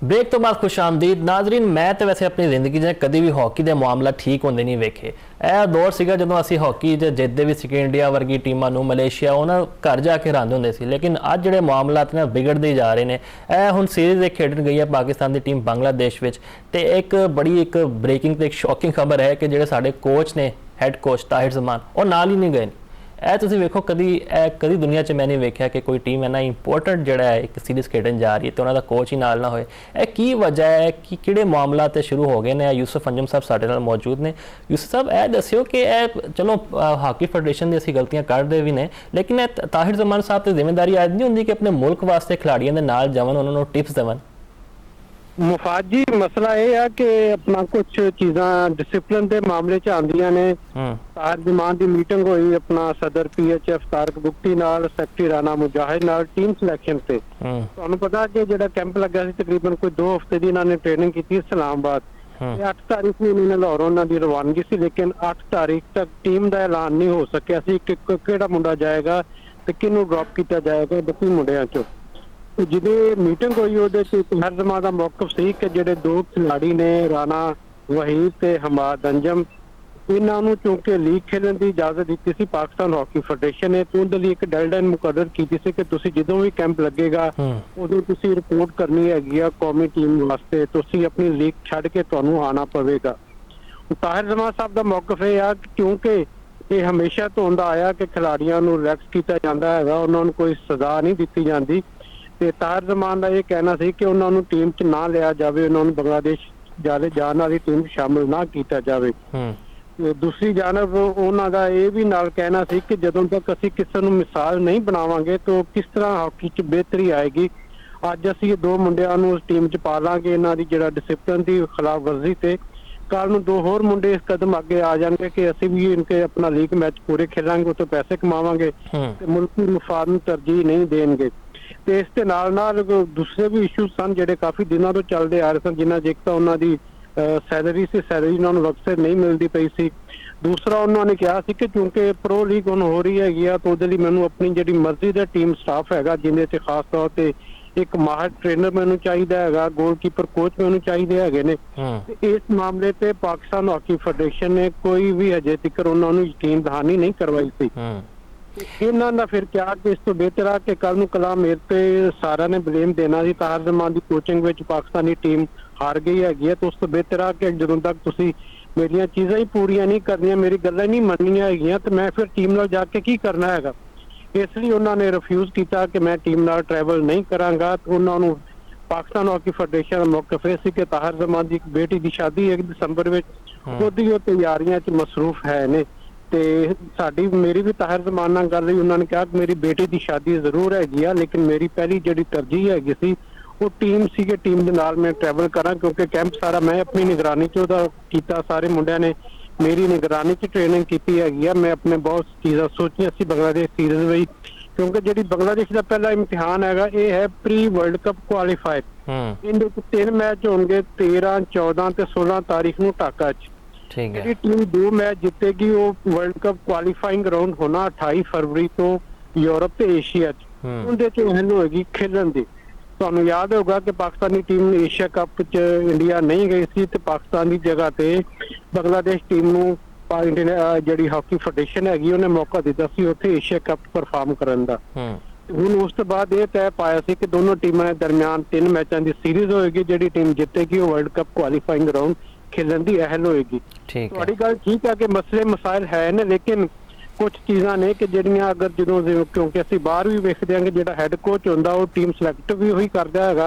A: ब्रेक तो बाद खुश आमदीद नाजरीन। मैं तो वैसे अपनी जिंदगी 'ਚ कभी भी हॉकी के मामला ठीक होंगे नहीं वेखे। यह दौर सीगा ਜਦੋਂ ਅਸੀਂ हॉकी 'ਚ ਜਿੱਤਦੇ ਵੀ ਸੀ ਇੰਡੀਆ ਵਰਗੀ ਟੀਮਾਂ ਨੂੰ, ਮਲੇਸ਼ੀਆ ਉਹਨਾਂ ਘਰ ਜਾ ਕੇ ਹਰਾਉਂਦੇ ਹੁੰਦੇ ਸੀ, ਲੇਕਿਨ ਅੱਜ ਜਿਹੜੇ ਮਾਮਲਾਤ ਨੇ ਵਿਗੜਦੇ ਜਾ ਰਹੇ ਨੇ। ਇਹ ਹੁਣ ਸੀਰੀਜ਼ ਇੱਕ ਖੇਡਣ ਗਈ ਹੈ ਪਾਕਿਸਤਾਨ ਦੀ ਟੀਮ ਬੰਗਲਾਦੇਸ਼ ਵਿੱਚ ਤੇ ਇੱਕ ਬੜੀ ਬ੍ਰੇਕਿੰਗ ਤੇ ਇੱਕ ਸ਼ੌਕਿੰਗ ਖਬਰ ਹੈ ਕਿ ਜਿਹੜੇ ਸਾਡੇ ਕੋਚ ਨੇ, ਹੈਡ ਕੋਚ ਤਾਹਿਰ ਜ਼ਮਾਨ, ਉਹ ਨਾਲ ਹੀ ਨਹੀਂ ਗਏ। ਇਹ ਤੁਸੀਂ ਵੇਖੋ, ਕਦੀ ਦੁਨੀਆ 'ਚ ਮੈਂ ਨਹੀਂ ਵੇਖਿਆ ਕਿ ਕੋਈ ਟੀਮ ਇੰਨਾ ਇੰਪੋਰਟੈਂਟ ਜਿਹੜਾ ਹੈ ਇੱਕ ਸੀਰੀਜ਼ ਖੇਡਣ ਜਾ ਰਹੀ ਹੈ ਤੇ ਉਹਨਾਂ ਦਾ ਕੋਚ ਹੀ ਨਾਲ ਨਾ ਹੋਏ। ਇਹ ਕੀ ਵਜ੍ਹਾ ਹੈ ਕਿ ਕਿਹੜੇ ਮਾਮਲਾ ਤੇ ਸ਼ੁਰੂ ਹੋ ਗਏ ਨੇ? ਯੂਸਫ ਅੰਜਮ ਸਾਹਿਬ ਸਾਡੇ ਨਾਲ ਮੌਜੂਦ ਨੇ। ਯੂਸਫ ਸਾਹਿਬ, ਇਹ ਦੱਸਿਓ ਕਿ ਇਹ ਚਲੋ ਹਾਕੀ ਫੈਡਰੇਸ਼ਨ ਦੀ ਅਸੀਂ ਗਲਤੀਆਂ ਕੱਢਦੇ ਵੀ ਨੇ, ਲੇਕਿਨ ਇਹ ਤਾਹਿਰ ਜ਼ਮਾਨ ਸਾਹਿਬ ਤੇ ਜ਼ਿੰਮੇਵਾਰੀ ਅੱਜ ਨਹੀਂ ਹੁੰਦੀ ਕਿ ਆਪਣੇ ਮੁਲਕ ਵਾਸਤੇ ਖਿਡਾਰੀਆਂ ਦੇ ਨਾਲ ਜਾਵਣ, ਉਹਨਾਂ ਨੂੰ ਟਿਪਸ ਦੇਵਣ?
B: ਮੁਫਾਦ ਜੀ ਮਸਲਾ ਇਹ ਆ ਕਿ ਆਪਣਾ ਕੁਝ ਚੀਜ਼ਾਂ ਡਿਸਪਲਿਨ ਦੇ ਮਾਮਲੇ 'ਚ ਆਉਂਦੀਆਂ ਨੇ। ਤਾਰ ਜਮਾਨ ਦੀ ਮੀਟਿੰਗ ਹੋਈ ਆਪਣਾ ਸਦਰ PHF ਤਾਰਕ ਬੁਗਟੀ ਨਾਲ, ਸੈਕਟਰੀ ਰਾਣਾ ਮੁਜਾਹਿਦ ਨਾਲ ਟੀਮ ਸਿਲੈਕਸ਼ਨ ਤੇ। ਤੁਹਾਨੂੰ ਪਤਾ ਕਿ ਜਿਹੜਾ ਕੈਂਪ ਲੱਗਾ ਸੀ ਤਕਰੀਬਨ ਕੋਈ 2 ਹਫ਼ਤੇ ਦੀ ਇਹਨਾਂ ਨੇ ਟ੍ਰੇਨਿੰਗ ਕੀਤੀ ਇਸਲਾਮਾਬਾਦ। 8 ਤਾਰੀਖ ਨੂੰ ਇਹਨਾਂ ਲਾਹੌਰ ਉਹਨਾਂ ਦੀ ਰਵਾਨਗੀ ਸੀ, ਲੇਕਿਨ 8 ਤਾਰੀਖ ਤੱਕ ਟੀਮ ਦਾ ਐਲਾਨ ਨਹੀਂ ਹੋ ਸਕਿਆ ਸੀ ਕਿ ਕਿਹੜਾ ਮੁੰਡਾ ਜਾਏਗਾ ਤੇ ਕਿਹਨੂੰ ਡ੍ਰੌਪ ਕੀਤਾ ਜਾਏਗਾ 32 ਮੁੰਡਿਆਂ 'ਚੋਂ। ਜਦੋਂ ਮੀਟਿੰਗ ਹੋਈ ਉਹਦੇ 'ਚ ਤਾਹਿਰ ਜਮਾਂ ਦਾ ਮੌਕਫ ਸੀ ਕਿ ਜਿਹੜੇ 2 ਖਿਲਾੜੀ ਨੇ ਰਾਣਾ ਵਹੀਦ ਤੇ ਹਮਾਦ ਅੰਜਮ, ਇਹਨਾਂ ਨੂੰ ਚੁਣਕੇ ਲੀਗ ਖੇਡਣ ਦੀ ਇਜਾਜ਼ਤ ਦਿੱਤੀ ਸੀ ਪਾਕਿਸਤਾਨ ਹਾਕੀ ਫੈਡਰੇਸ਼ਨ ਨੇ। ਤੇ ਉਹਦੇ ਲਈ ਇੱਕ ਡੈਡਲਾਈਨ ਮੁਕੱਰਰ ਕੀਤੀ ਸੀ ਕਿ ਤੁਸੀਂ ਜਦੋਂ ਵੀ ਕੈਂਪ ਲੱਗੇਗਾ ਉਦੋਂ ਤੁਸੀਂ ਰਿਪੋਰਟ ਕਰਨੀ ਹੈਗੀ ਆ ਕੌਮੀ ਟੀਮ ਵਾਸਤੇ, ਤੁਸੀਂ ਆਪਣੀ ਲੀਗ ਛੱਡ ਕੇ ਤੁਹਾਨੂੰ ਆਉਣਾ ਪਵੇਗਾ। ਤਾਹਿਰ ਜਮਾਂ ਸਾਹਿਬ ਦਾ ਮੌਕਫ ਇਹ ਆ ਕਿਉਂਕਿ ਇਹ ਹਮੇਸ਼ਾ ਤੋਂ ਹੁੰਦਾ ਆਇਆ ਕਿ ਖਿਲਾੜੀਆਂ ਨੂੰ ਰਿਲੈਕਸ ਕੀਤਾ ਜਾਂਦਾ ਹੈਗਾ, ਉਹਨਾਂ ਨੂੰ ਕੋਈ ਸਜ਼ਾ ਨਹੀਂ ਦਿੱਤੀ ਜਾਂਦੀ। ਤੇ ਤਾਹਿਰ ਜਮਾਂ ਦਾ ਇਹ ਕਹਿਣਾ ਸੀ ਕਿ ਉਹਨਾਂ ਨੂੰ ਟੀਮ 'ਚ ਨਾ ਲਿਆ ਜਾਵੇ, ਉਹਨਾਂ ਨੂੰ ਬੰਗਲਾਦੇਸ਼ ਜਾਣ ਵਾਲੀ ਟੀਮ ਸ਼ਾਮਿਲ ਨਾ ਕੀਤਾ ਜਾਵੇ। ਦੂਸਰੀ ਜਾਨਬ ਉਹਨਾਂ ਦਾ ਇਹ ਵੀ ਨਾਲ ਕਹਿਣਾ ਸੀ ਕਿ ਜਦੋਂ ਤੱਕ ਅਸੀਂ ਕਿਸੇ ਨੂੰ ਮਿਸਾਲ ਨਹੀਂ ਬਣਾਵਾਂਗੇ ਤਾਂ ਕਿਸ ਤਰ੍ਹਾਂ ਹਾਕੀ 'ਚ ਬਿਹਤਰੀ ਆਏਗੀ। ਅੱਜ ਅਸੀਂ ਇਹ 2 ਮੁੰਡਿਆਂ ਨੂੰ ਉਸ ਟੀਮ 'ਚ ਪਾ ਲਾਂਗੇ ਇਹਨਾਂ ਦੀ ਜਿਹੜਾ ਡਿਸਪਲਿਨ ਦੀ ਖਿਲਾਫ ਵਰਜ਼ੀ ਤੇ, ਕੱਲ ਨੂੰ 2 ਹੋਰ ਮੁੰਡੇ ਇਸ ਕਦਮ ਅੱਗੇ ਆ ਜਾਣਗੇ ਕਿ ਅਸੀਂ ਵੀ ਇਨਕੇ ਆਪਣਾ ਲੀਗ ਮੈਚ ਪੂਰੇ ਖੇਲਾਂਗੇ, ਉਹ ਤੋਂ ਪੈਸੇ ਕਮਾਵਾਂਗੇ ਤੇ ਮੁਲਕੀ ਮੁਫਾਦ ਨੂੰ ਤਰਜੀਹ ਨਹੀਂ ਦੇਣਗੇ। ਤੇ ਇਸ ਦੇ ਨਾਲ ਦੂਸਰੇ ਵੀ ਇਸ਼ੂ ਸਨ ਜਿਹੜੇ ਕਾਫੀ ਦਿਨਾਂ ਤੋਂ ਚੱਲਦੇ ਆ ਰਹੇ ਸਨ, ਜਿਨ੍ਹਾਂ 'ਚ ਇੱਕ ਤਾਂ ਉਹਨਾਂ ਦੀ ਸੈਲਰੀ ਉਹਨਾਂ ਨੂੰ ਵਕਤ ਸਿਰ ਨਹੀਂ ਮਿਲਦੀ ਪਈ ਸੀ। ਦੂਸਰਾ ਉਹਨਾਂ ਨੇ ਕਿਹਾ ਸੀ ਕਿ ਕਿਉਂਕਿ ਪ੍ਰੋ ਲੀਗ ਹੁਣ ਹੋ ਰਹੀ ਹੈਗੀ ਆ ਤਾਂ ਉਹਦੇ ਲਈ ਮੈਨੂੰ ਆਪਣੀ ਜਿਹੜੀ ਮਰਜ਼ੀ ਦਾ ਟੀਮ ਸਟਾਫ ਹੈਗਾ, ਜਿਹਦੇ 'ਚ ਖਾਸ ਤੌਰ ਤੇ ਇੱਕ ਮਾਹਰ ਟ੍ਰੇਨਰ ਮੈਨੂੰ ਚਾਹੀਦਾ ਹੈਗਾ, ਗੋਲਕੀਪਰ ਕੋਚ ਮੈਨੂੰ ਚਾਹੀਦੇ ਹੈਗੇ ਨੇ। ਤੇ ਇਸ ਮਾਮਲੇ ਤੇ ਪਾਕਿਸਤਾਨ ਹਾਕੀ ਫੈਡਰੇਸ਼ਨ ਨੇ ਕੋਈ ਵੀ ਅਜੇ ਤੱਕ ਉਹਨਾਂ ਨੂੰ ਯਕੀਨ ਦਹਾਨੀ ਨਹੀਂ ਕਰਵਾਈ ਸੀ। ਇਹਨਾਂ ਦਾ ਫਿਰ ਕਿਹਾ ਕਿ ਇਸ ਤੋਂ ਬਿਹਤਰ ਆ ਕਿ ਕੱਲ ਨੂੰ ਕਲਾ ਮੇਰੇ ਤੇ ਸਾਰਿਆਂ ਨੇ ਬਲੇਮ ਦੇਣਾ ਸੀ, ਤਾਹਿਰ ਜਮਾਂ ਦੀ ਕੋਚਿੰਗ ਵਿੱਚ ਪਾਕਿਸਤਾਨੀ ਟੀਮ ਹਾਰ ਗਈ ਹੈਗੀ ਹੈ, ਤਾਂ ਉਸ ਤੋਂ ਬਿਹਤਰ ਆ ਕਿ ਜਦੋਂ ਤੱਕ ਤੁਸੀਂ ਮੇਰੀਆਂ ਚੀਜ਼ਾਂ ਹੀ ਪੂਰੀਆਂ ਨਹੀਂ ਕਰਨੀਆਂ, ਮੇਰੀ ਗੱਲਾਂ ਨਹੀਂ ਮੰਨਣੀਆਂ ਹੈਗੀਆਂ, ਤੇ ਮੈਂ ਫਿਰ ਟੀਮ ਨਾਲ ਜਾ ਕੇ ਕੀ ਕਰਨਾ ਹੈਗਾ। ਇਸ ਲਈ ਉਹਨਾਂ ਨੇ ਰਿਫਿਊਜ਼ ਕੀਤਾ ਕਿ ਮੈਂ ਟੀਮ ਨਾਲ ਟਰੈਵਲ ਨਹੀਂ ਕਰਾਂਗਾ। ਉਹਨਾਂ ਨੂੰ ਪਾਕਿਸਤਾਨ ਹਾਕੀ ਫੈਡਰੇਸ਼ਨ ਦਾ ਮੌਕਫ ਇਹ ਸੀ ਕਿ ਤਾਹਿਰ ਜਮਾਂ ਦੀ ਇੱਕ ਬੇਟੀ ਦੀ ਸ਼ਾਦੀ ਹੈ ਦਸੰਬਰ ਵਿੱਚ, ਉਹਦੀ ਉਹ ਤਿਆਰੀਆਂ 'ਚ ਮਸਰੂਫ ਹੈ ਨੇ। ਤੇ ਮੇਰੀ ਵੀ ਤਾਹਿਰ ਜਮਾਂ ਨਾਲ ਗੱਲ ਹੋਈ, ਉਹਨਾਂ ਨੇ ਕਿਹਾ ਕਿ ਮੇਰੀ ਬੇਟੀ ਦੀ ਸ਼ਾਦੀ ਜ਼ਰੂਰ ਹੈਗੀ ਆ, ਲੇਕਿਨ ਮੇਰੀ ਪਹਿਲੀ ਜਿਹੜੀ ਤਰਜੀਹ ਹੈਗੀ ਸੀ ਉਹ ਟੀਮ ਸੀ ਕਿ ਟੀਮ ਦੇ ਨਾਲ ਮੈਂ ਟਰੈਵਲ ਕਰਾਂ, ਕਿਉਂਕਿ ਕੈਂਪ ਸਾਰਾ ਮੈਂ ਆਪਣੀ ਨਿਗਰਾਨੀ 'ਚ ਉਹਦਾ ਕੀਤਾ, ਸਾਰੇ ਮੁੰਡਿਆਂ ਨੇ ਮੇਰੀ ਨਿਗਰਾਨੀ 'ਚ ਟ੍ਰੇਨਿੰਗ ਕੀਤੀ ਹੈਗੀ ਆ। ਮੈਂ ਆਪਣੇ ਬਹੁਤ ਚੀਜ਼ਾਂ ਸੋਚੀਆਂ ਸੀ ਬੰਗਲਾਦੇਸ਼ ਸੀਰੀਜ਼ ਵਿੱਚ, ਕਿਉਂਕਿ ਜਿਹੜੀ ਬੰਗਲਾਦੇਸ਼ ਦਾ ਪਹਿਲਾ ਇਮਤਿਹਾਨ ਹੈਗਾ ਇਹ ਹੈ ਪ੍ਰੀ ਵਰਲਡ ਕੱਪ ਕੁਆਲੀਫਾਇਰ। ਇਹਦੇ 3 ਮੈਚ ਹੋਣਗੇ 13, 14 ਤੇ 16 ਤਾਰੀਖ ਨੂੰ ਢਾਕਾ 'ਚ। ਜਿਹੜੀ ਟੀਮ 2 ਮੈਚ ਜਿੱਤੇਗੀ ਉਹ ਵਰਲਡ ਕੱਪ ਕੁਆਲੀਫਾਈਂਗ ਰਾਉਂਡ ਹੋਣਾ 28 ਫਰਵਰੀ ਤੋਂ ਯੂਰਪ ਤੇ ਏਸ਼ੀਆ 'ਚ, ਉਹਦੇ 'ਚ ਅਹਿਲ ਹੋਏਗੀ ਖੇਲਣ ਦੀ। ਤੁਹਾਨੂੰ ਯਾਦ ਹੋਗਾ ਕਿ ਪਾਕਿਸਤਾਨੀ ਟੀਮ ਏਸ਼ੀਆ ਕੱਪ 'ਚ ਇੰਡੀਆ ਨਹੀਂ ਗਈ ਸੀ ਤੇ ਪਾਕਿਸਤਾਨ ਦੀ ਜਗ੍ਹਾ ਤੇ ਬੰਗਲਾਦੇਸ਼ ਟੀਮ ਨੂੰ ਜਿਹੜੀ ਹਾਕੀ ਫੈਡਰੇਸ਼ਨ ਹੈਗੀ ਉਹਨੇ ਮੌਕਾ ਦਿੱਤਾ ਸੀ ਉੱਥੇ ਏਸ਼ੀਆ ਕੱਪ ਪਰਫਾਰਮ ਕਰਨ ਦਾ। ਹੁਣ ਉਸ ਤੋਂ ਬਾਅਦ ਇਹ ਤੈਅ ਪਾਇਆ ਸੀ ਕਿ ਦੋਨੋਂ ਟੀਮਾਂ ਦੇ ਦਰਮਿਆਨ 3 ਮੈਚਾਂ ਦੀ ਸੀਰੀਜ਼ ਹੋਏਗੀ, ਜਿਹੜੀ ਟੀਮ ਜਿੱਤੇਗੀ ਉਹ ਵਰਲਡ ਕੱਪ ਕੁਆਲੀਫਾਈਂਗ ਰਾਉਂਡ ਖੇਲਣ ਦੀ ਅਹਿਲ ਹੋਏਗੀ। ਤੁਹਾਡੀ ਗੱਲ ਠੀਕ ਹੈ ਕਿ ਮਸਲੇ ਮਸਾਇਲ ਹੈ ਨੇ, ਲੇਕਿਨ ਕੁਝ ਚੀਜ਼ਾਂ ਨੇ ਕਿ ਜਿਹੜੀਆਂ ਅਗਰ ਜਦੋਂ ਕਿਉਂਕਿ ਅਸੀਂ ਬਾਹਰ ਵੀ ਵੇਖਦੇ ਹਾਂ ਕਿ ਜਿਹੜਾ ਹੈੱਡ ਕੋਚ ਹੁੰਦਾ ਉਹ ਟੀਮ ਸਿਲੈਕਟ ਵੀ ਉਹੀ ਕਰਦਾ ਹੈਗਾ,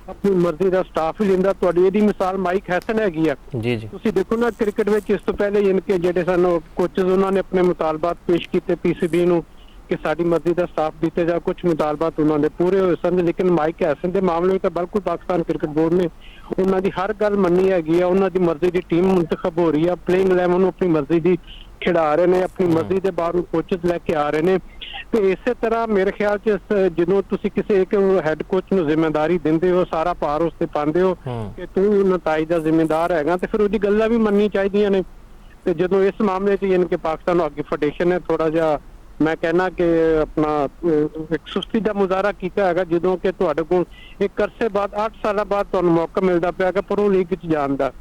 B: ਆਪਣੀ ਮਰਜ਼ੀ ਦਾ ਸਟਾਫ ਵੀ ਲੈਂਦਾ। ਤੁਹਾਡੀ ਇਹਦੀ ਮਿਸਾਲ ਮਾਈਕ ਹੈਸਨ ਹੈਗੀ ਆ। ਤੁਸੀਂ ਦੇਖੋ ਨਾ ਕ੍ਰਿਕਟ ਵਿੱਚ ਇਸ ਤੋਂ ਪਹਿਲੇ ਇਨਕੇ ਜਿਹੜੇ ਸਨ ਕੋਚਸ ਉਹਨਾਂ ਨੇ ਆਪਣੇ ਮੁਤਾਲਬਾਤ ਪੇਸ਼ ਕੀਤੇ PCB ਨੂੰ ਕਿ ਸਾਡੀ ਮਰਜ਼ੀ ਦਾ ਸਟਾਫ ਦਿੱਤੇ ਜਾ, ਕੁਝ ਮੁਤਾਲਬਾਤ ਉਹਨਾਂ ਦੇ ਪੂਰੇ ਹੋਏ ਸਨ, ਲੇਕਿਨ ਮਾਈਕ ਹੈਸਨ ਦੇ ਮਾਮਲੇ ਵਿੱਚ ਤਾਂ ਬਿਲਕੁਲ ਪਾਕਿਸਤਾਨ ਕ੍ਰਿਕਟ ਬੋਰਡ ਨੇ ਉਹਨਾਂ ਦੀ ਹਰ ਗੱਲ ਮੰਨੀ ਹੈਗੀ ਆ। ਉਹਨਾਂ ਦੀ ਮਰਜ਼ੀ ਦੀ ਟੀਮ ਮੁੰਤਖਬ ਹੋ ਰਹੀ ਆ, ਪਲੇਇੰਗ 11 ਨੂੰ ਆਪਣੀ ਮਰਜ਼ੀ ਦੀ ਖਿਡਾ ਰਹੇ ਨੇ, ਆਪਣੀ ਮਰਜ਼ੀ ਦੇ ਬਾਹਰੋਂ ਕੋਚਸ ਲੈ ਕੇ ਆ ਰਹੇ ਨੇ। ਤੇ ਇਸੇ ਤਰ੍ਹਾਂ ਮੇਰੇ ਖਿਆਲ 'ਚ ਜਦੋਂ ਤੁਸੀਂ ਕਿਸੇ ਇੱਕ ਹੈੱਡ ਕੋਚ ਨੂੰ ਜ਼ਿੰਮੇਵਾਰੀ ਦਿੰਦੇ ਹੋ, ਸਾਰਾ ਭਾਰ ਉਸ ਤੇ ਪਾਉਂਦੇ ਹੋ ਕਿ ਤੂੰ ਨਤਾਇਜ ਦਾ ਜ਼ਿੰਮੇਦਾਰ ਹੈਗਾ, ਤੇ ਫਿਰ ਉਹਦੀ ਗੱਲਾਂ ਵੀ ਮੰਨਣੀ ਚਾਹੀਦੀਆਂ ਨੇ। ਤੇ ਜਦੋਂ ਇਸ ਮਾਮਲੇ 'ਚ ਯਾਨੀ ਕਿ ਪਾਕਿਸਤਾਨ ਹਾਕੀ ਫੈਡਰੇਸ਼ਨ ਨੇ ਥੋੜਾ ਜਿਹਾ ਮੈਂ ਕਹਿਣਾ ਕਿ ਆਪਣਾ ਇੱਕ ਸੁਸਤੀ ਦਾ ਮੁਜ਼ਾਹਰਾ ਕੀਤਾ ਹੈਗਾ, ਜਦੋਂ ਕਿ ਤੁਹਾਡੇ ਕੋਲ ਇੱਕ ਅਰਸੇ ਬਾਅਦ 8 ਸਾਲਾਂ ਬਾਅਦ ਤੁਹਾਨੂੰ ਮੌਕਾ ਮਿਲਦਾ ਪਿਆ ਕਿ ਪ੍ਰੋ ਲੀਗ 'ਚ ਜਾਣ ਦਾ।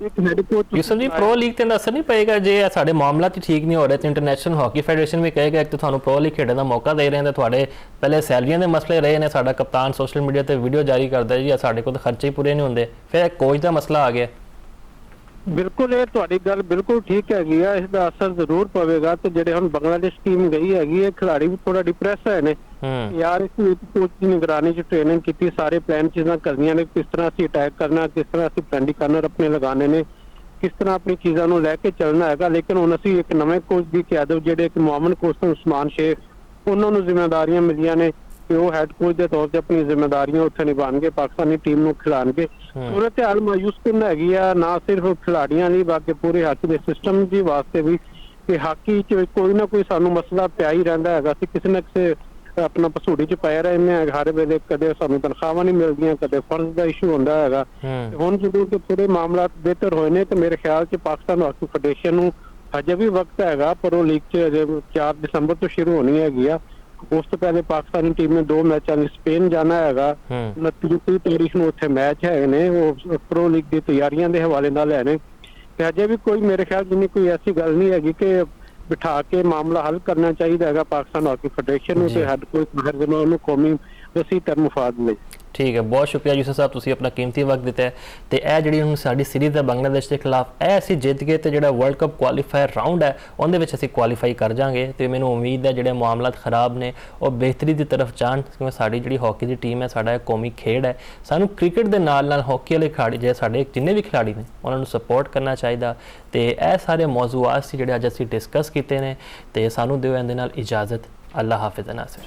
B: ਇੱਕ ਹੈਡ ਕੋਚ
A: ਯੂਸਫ ਜੀ ਪ੍ਰੋ ਲੀਗ ਤੇ ਅਸਰ ਨਹੀਂ ਪਏਗਾ ਜੇ ਸਾਡੇ ਮਾਮਲਾ ਤੇ ਠੀਕ ਨਹੀਂ ਹੋ ਰਿਹਾ ਤੇ ਇੰਟਰਨੈਸ਼ਨਲ ਹਾਕੀ ਫੈਡਰੇਸ਼ਨ ਵੀ ਕਹੇਗਾ ਕਿ ਤੁਹਾਨੂੰ ਪ੍ਰੋ ਲੀਗ ਖੇਡਣ ਦਾ ਮੌਕਾ ਦੇ ਰਹੇ ਨੇ, ਤੁਹਾਡੇ ਪਹਿਲੇ ਸੈਲਰੀਆਂ ਦੇ ਮਸਲੇ ਰਹੇ ਨੇ, ਸਾਡਾ ਕਪਤਾਨ ਸੋਸ਼ਲ ਮੀਡੀਆ ਤੇ ਵੀਡੀਓ ਜਾਰੀ ਕਰਦਾ ਜੀ ਸਾਡੇ ਕੋਲ ਤਾਂ ਖਰਚੇ ਹੀ ਪੂਰੇ ਨਹੀਂ ਹੁੰਦੇ, ਫਿਰ ਕੋਚ ਦਾ ਮਸਲਾ ਆ ਗਿਆ।
B: ਬਿਲਕੁਲ ਇਹ ਤੁਹਾਡੀ ਗੱਲ ਬਿਲਕੁਲ ਠੀਕ ਹੈਗੀ ਆ, ਇਸ ਦਾ ਅਸਰ ਜ਼ਰੂਰ ਪਵੇਗਾ। ਤੇ ਜਿਹੜੇ ਹੁਣ ਬੰਗਲਾਦੇਸ਼ ਟੀਮ ਗਈ ਹੈਗੀ ਹੈ ਖਿਡਾਰੀ ਵੀ ਥੋੜਾ ਡਿਪਰੈਸ ਹੋਏ ਨੇ ਯਾਰ, ਇਸ ਕੋਚ ਦੀ ਨਿਗਰਾਨੀ 'ਚ ਟ੍ਰੇਨਿੰਗ ਕੀਤੀ, ਸਾਰੇ ਪਲਾਨ ਚੀਜ਼ਾਂ ਕਰਨੀਆਂ ਨੇ, ਕਿਸ ਤਰ੍ਹਾਂ ਅਸੀਂ ਅਟੈਕ ਕਰਨਾ, ਕਿਸ ਤਰ੍ਹਾਂ ਅਸੀਂ ਪੈਂਡੀ ਕਰਨਰ ਆਪਣੇ ਲਗਾਉਣੇ ਨੇ, ਕਿਸ ਤਰ੍ਹਾਂ ਆਪਣੀ ਚੀਜ਼ਾਂ ਨੂੰ ਲੈ ਕੇ ਚੱਲਣਾ ਹੈਗਾ। ਲੇਕਿਨ ਹੁਣ ਅਸੀਂ ਇੱਕ ਨਵੇਂ ਕੋਚ ਦੀ ਕਿਆਦਤ ਜਿਹੜੇ ਇੱਕ ਮੁਅਮਨ ਕੋਚ ਉਸਮਾਨ ਸ਼ੇਖ ਉਹਨਾਂ ਨੂੰ ਜ਼ਿੰਮੇਵਾਰੀਆਂ ਮਿਲੀਆਂ ਨੇ ਪਿਓ ਹੈਡ ਕੋਚ ਦੇ ਤੌਰ ਤੇ ਆਪਣੀ ਜ਼ਿੰਮੇਵਾਰੀਆਂ ਉੱਥੇ ਨਿਭਾਉਣਗੇ, ਪਾਕਿਸਤਾਨੀ ਟੀਮ ਨੂੰ ਖਿਲਾਉਣਗੇ। ਸੂਰਤ ਹਾਲ ਮਾਯੂਸਕੁਨ ਹੈਗੀ ਆ, ਨਾ ਸਿਰਫ ਖਿਲਾੜੀਆਂ ਲਈ ਬਾਕੀ ਪੂਰੇ ਹਾਕੀ ਦੇ ਸਿਸਟਮ ਦੀ ਵਾਸਤੇ ਵੀ, ਕਿ ਹਾਕੀ 'ਚ ਕੋਈ ਨਾ ਕੋਈ ਸਾਨੂੰ ਮਸਲਾ ਪਿਆ ਹੀ ਰਹਿੰਦਾ ਹੈਗਾ। ਅਸੀਂ ਕਿਸੇ ਨਾ ਕਿਸੇ ਆਪਣਾ ਪਸੂੜੀ 'ਚ ਪਏ ਰਹਿੰਦੇ ਹਾਂ ਹਰ ਵੇਲੇ, ਕਦੇ ਸਾਨੂੰ ਤਨਖਾਹਾਂ ਨਹੀਂ ਮਿਲਦੀਆਂ, ਕਦੇ ਫਰਜ਼ ਦਾ ਇਸ਼ੂ ਹੁੰਦਾ ਹੈਗਾ। ਹੁਣ ਜਦੋਂ ਕਿ ਪੂਰੇ ਮਾਮਲਾ ਬਿਹਤਰ ਹੋਏ ਨੇ ਤੇ ਮੇਰੇ ਖਿਆਲ 'ਚ ਪਾਕਿਸਤਾਨ ਹਾਕੀ ਫੈਡਰੇਸ਼ਨ ਨੂੰ ਹਜੇ ਵੀ ਵਕਤ ਹੈਗਾ, ਪਰ ਉਹ ਲੀਗ 'ਚ ਅਜੇ 4 ਦਸੰਬਰ ਤੋਂ ਸ਼ੁਰੂ ਹੋਣੀ ਹੈਗੀ ਆ। ਉਸ ਤੋਂ ਪਹਿਲੇ ਪਾਕਿਸਤਾਨੀ ਟੀਮ ਨੇ 2 ਮੈਚਾਂ ਲਈ ਸਪੇਨ ਜਾਣਾ ਹੈਗਾ। 29 ਤਾਰੀਖ ਨੂੰ ਉੱਥੇ ਮੈਚ ਹੈਗੇ ਨੇ, ਉਹ ਪ੍ਰੋ ਲੀਗ ਦੀ ਤਿਆਰੀਆਂ ਦੇ ਹਵਾਲੇ ਨਾਲ ਹੈ ਨੇ। ਤੇ ਹਜੇ ਵੀ ਕੋਈ ਮੇਰੇ ਖਿਆਲ ਜਿੰਨੀ ਕੋਈ ਐਸੀ ਗੱਲ ਨਹੀਂ ਹੈਗੀ ਕਿ ਬਿਠਾ ਕੇ ਮਾਮਲਾ ਹੱਲ ਕਰਨਾ ਚਾਹੀਦਾ ਹੈਗਾ ਪਾਕਿਸਤਾਨ ਹਾਕੀ ਫੈਡਰੇਸ਼ਨ ਨੂੰ ਤੇ ਹੈਡ ਕੋਚ ਮਾਹਿਰ ਜਮਾਲ ਨੂੰ ਕੌਮੀ ਵਸੀਅਤ ਮੁਫਾਦ ਲਈ।
A: ਠੀਕ ਹੈ, ਬਹੁਤ ਸ਼ੁਕਰੀਆ ਯੂਸਫ ਸਾਹਿਬ, ਤੁਸੀਂ ਆਪਣਾ ਕੀਮਤੀ ਵਕਤ ਦਿੱਤਾ ਹੈ। ਤੇ ਇਹ ਜਿਹੜੀ ਹੁਣ ਸਾਡੀ ਸੀਰੀਜ਼ ਹੈ ਬੰਗਲਾਦੇਸ਼ ਦੇ ਖਿਲਾਫ, ਇਹ ਅਸੀਂ ਜਿੱਤ ਗਏ ਤੇ ਜਿਹੜਾ ਵਰਲਡ ਕੱਪ ਕੁਆਲੀਫਾਇਰ ਰਾਊਂਡ ਹੈ ਉਹਦੇ ਵਿੱਚ ਅਸੀਂ ਕੁਆਲੀਫਾਈ ਕਰ ਜਾਵਾਂਗੇ। ਤੇ ਮੈਨੂੰ ਉਮੀਦ ਹੈ ਜਿਹੜੇ ਮਾਮਲਾਤ ਖਰਾਬ ਨੇ ਉਹ ਬਿਹਤਰੀ ਦੀ ਤਰਫ ਜਾਣ, ਕਿਉਂਕਿ ਸਾਡੀ ਜਿਹੜੀ ਹਾਕੀ ਦੀ ਟੀਮ ਹੈ, ਸਾਡਾ ਕੌਮੀ ਖੇਡ ਹੈ, ਸਾਨੂੰ ਕ੍ਰਿਕਟ ਦੇ ਨਾਲ ਨਾਲ ਹਾਕੀ ਵਾਲੇ ਖਿਡਾਰੀ ਜਿਹੜੇ ਸਾਡੇ ਜਿੰਨੇ ਵੀ ਖਿਡਾਰੀ ਨੇ ਉਹਨਾਂ ਨੂੰ ਸਪੋਰਟ ਕਰਨਾ ਚਾਹੀਦਾ। ਤੇ ਇਹ ਸਾਰੇ ਮੌਜ਼ੂਆਤ ਸੀ ਜਿਹੜੇ ਅੱਜ ਅਸੀਂ ਡਿਸਕਸ ਕੀਤੇ ਨੇ। ਤੇ ਸਾਨੂੰ ਦਿਓ ਇਹਦੇ ਨਾਲ ਇਜਾਜ਼ਤ। ਅੱਲਾ ਹਾਫਿਜ਼ ਨਾਸਿਰ।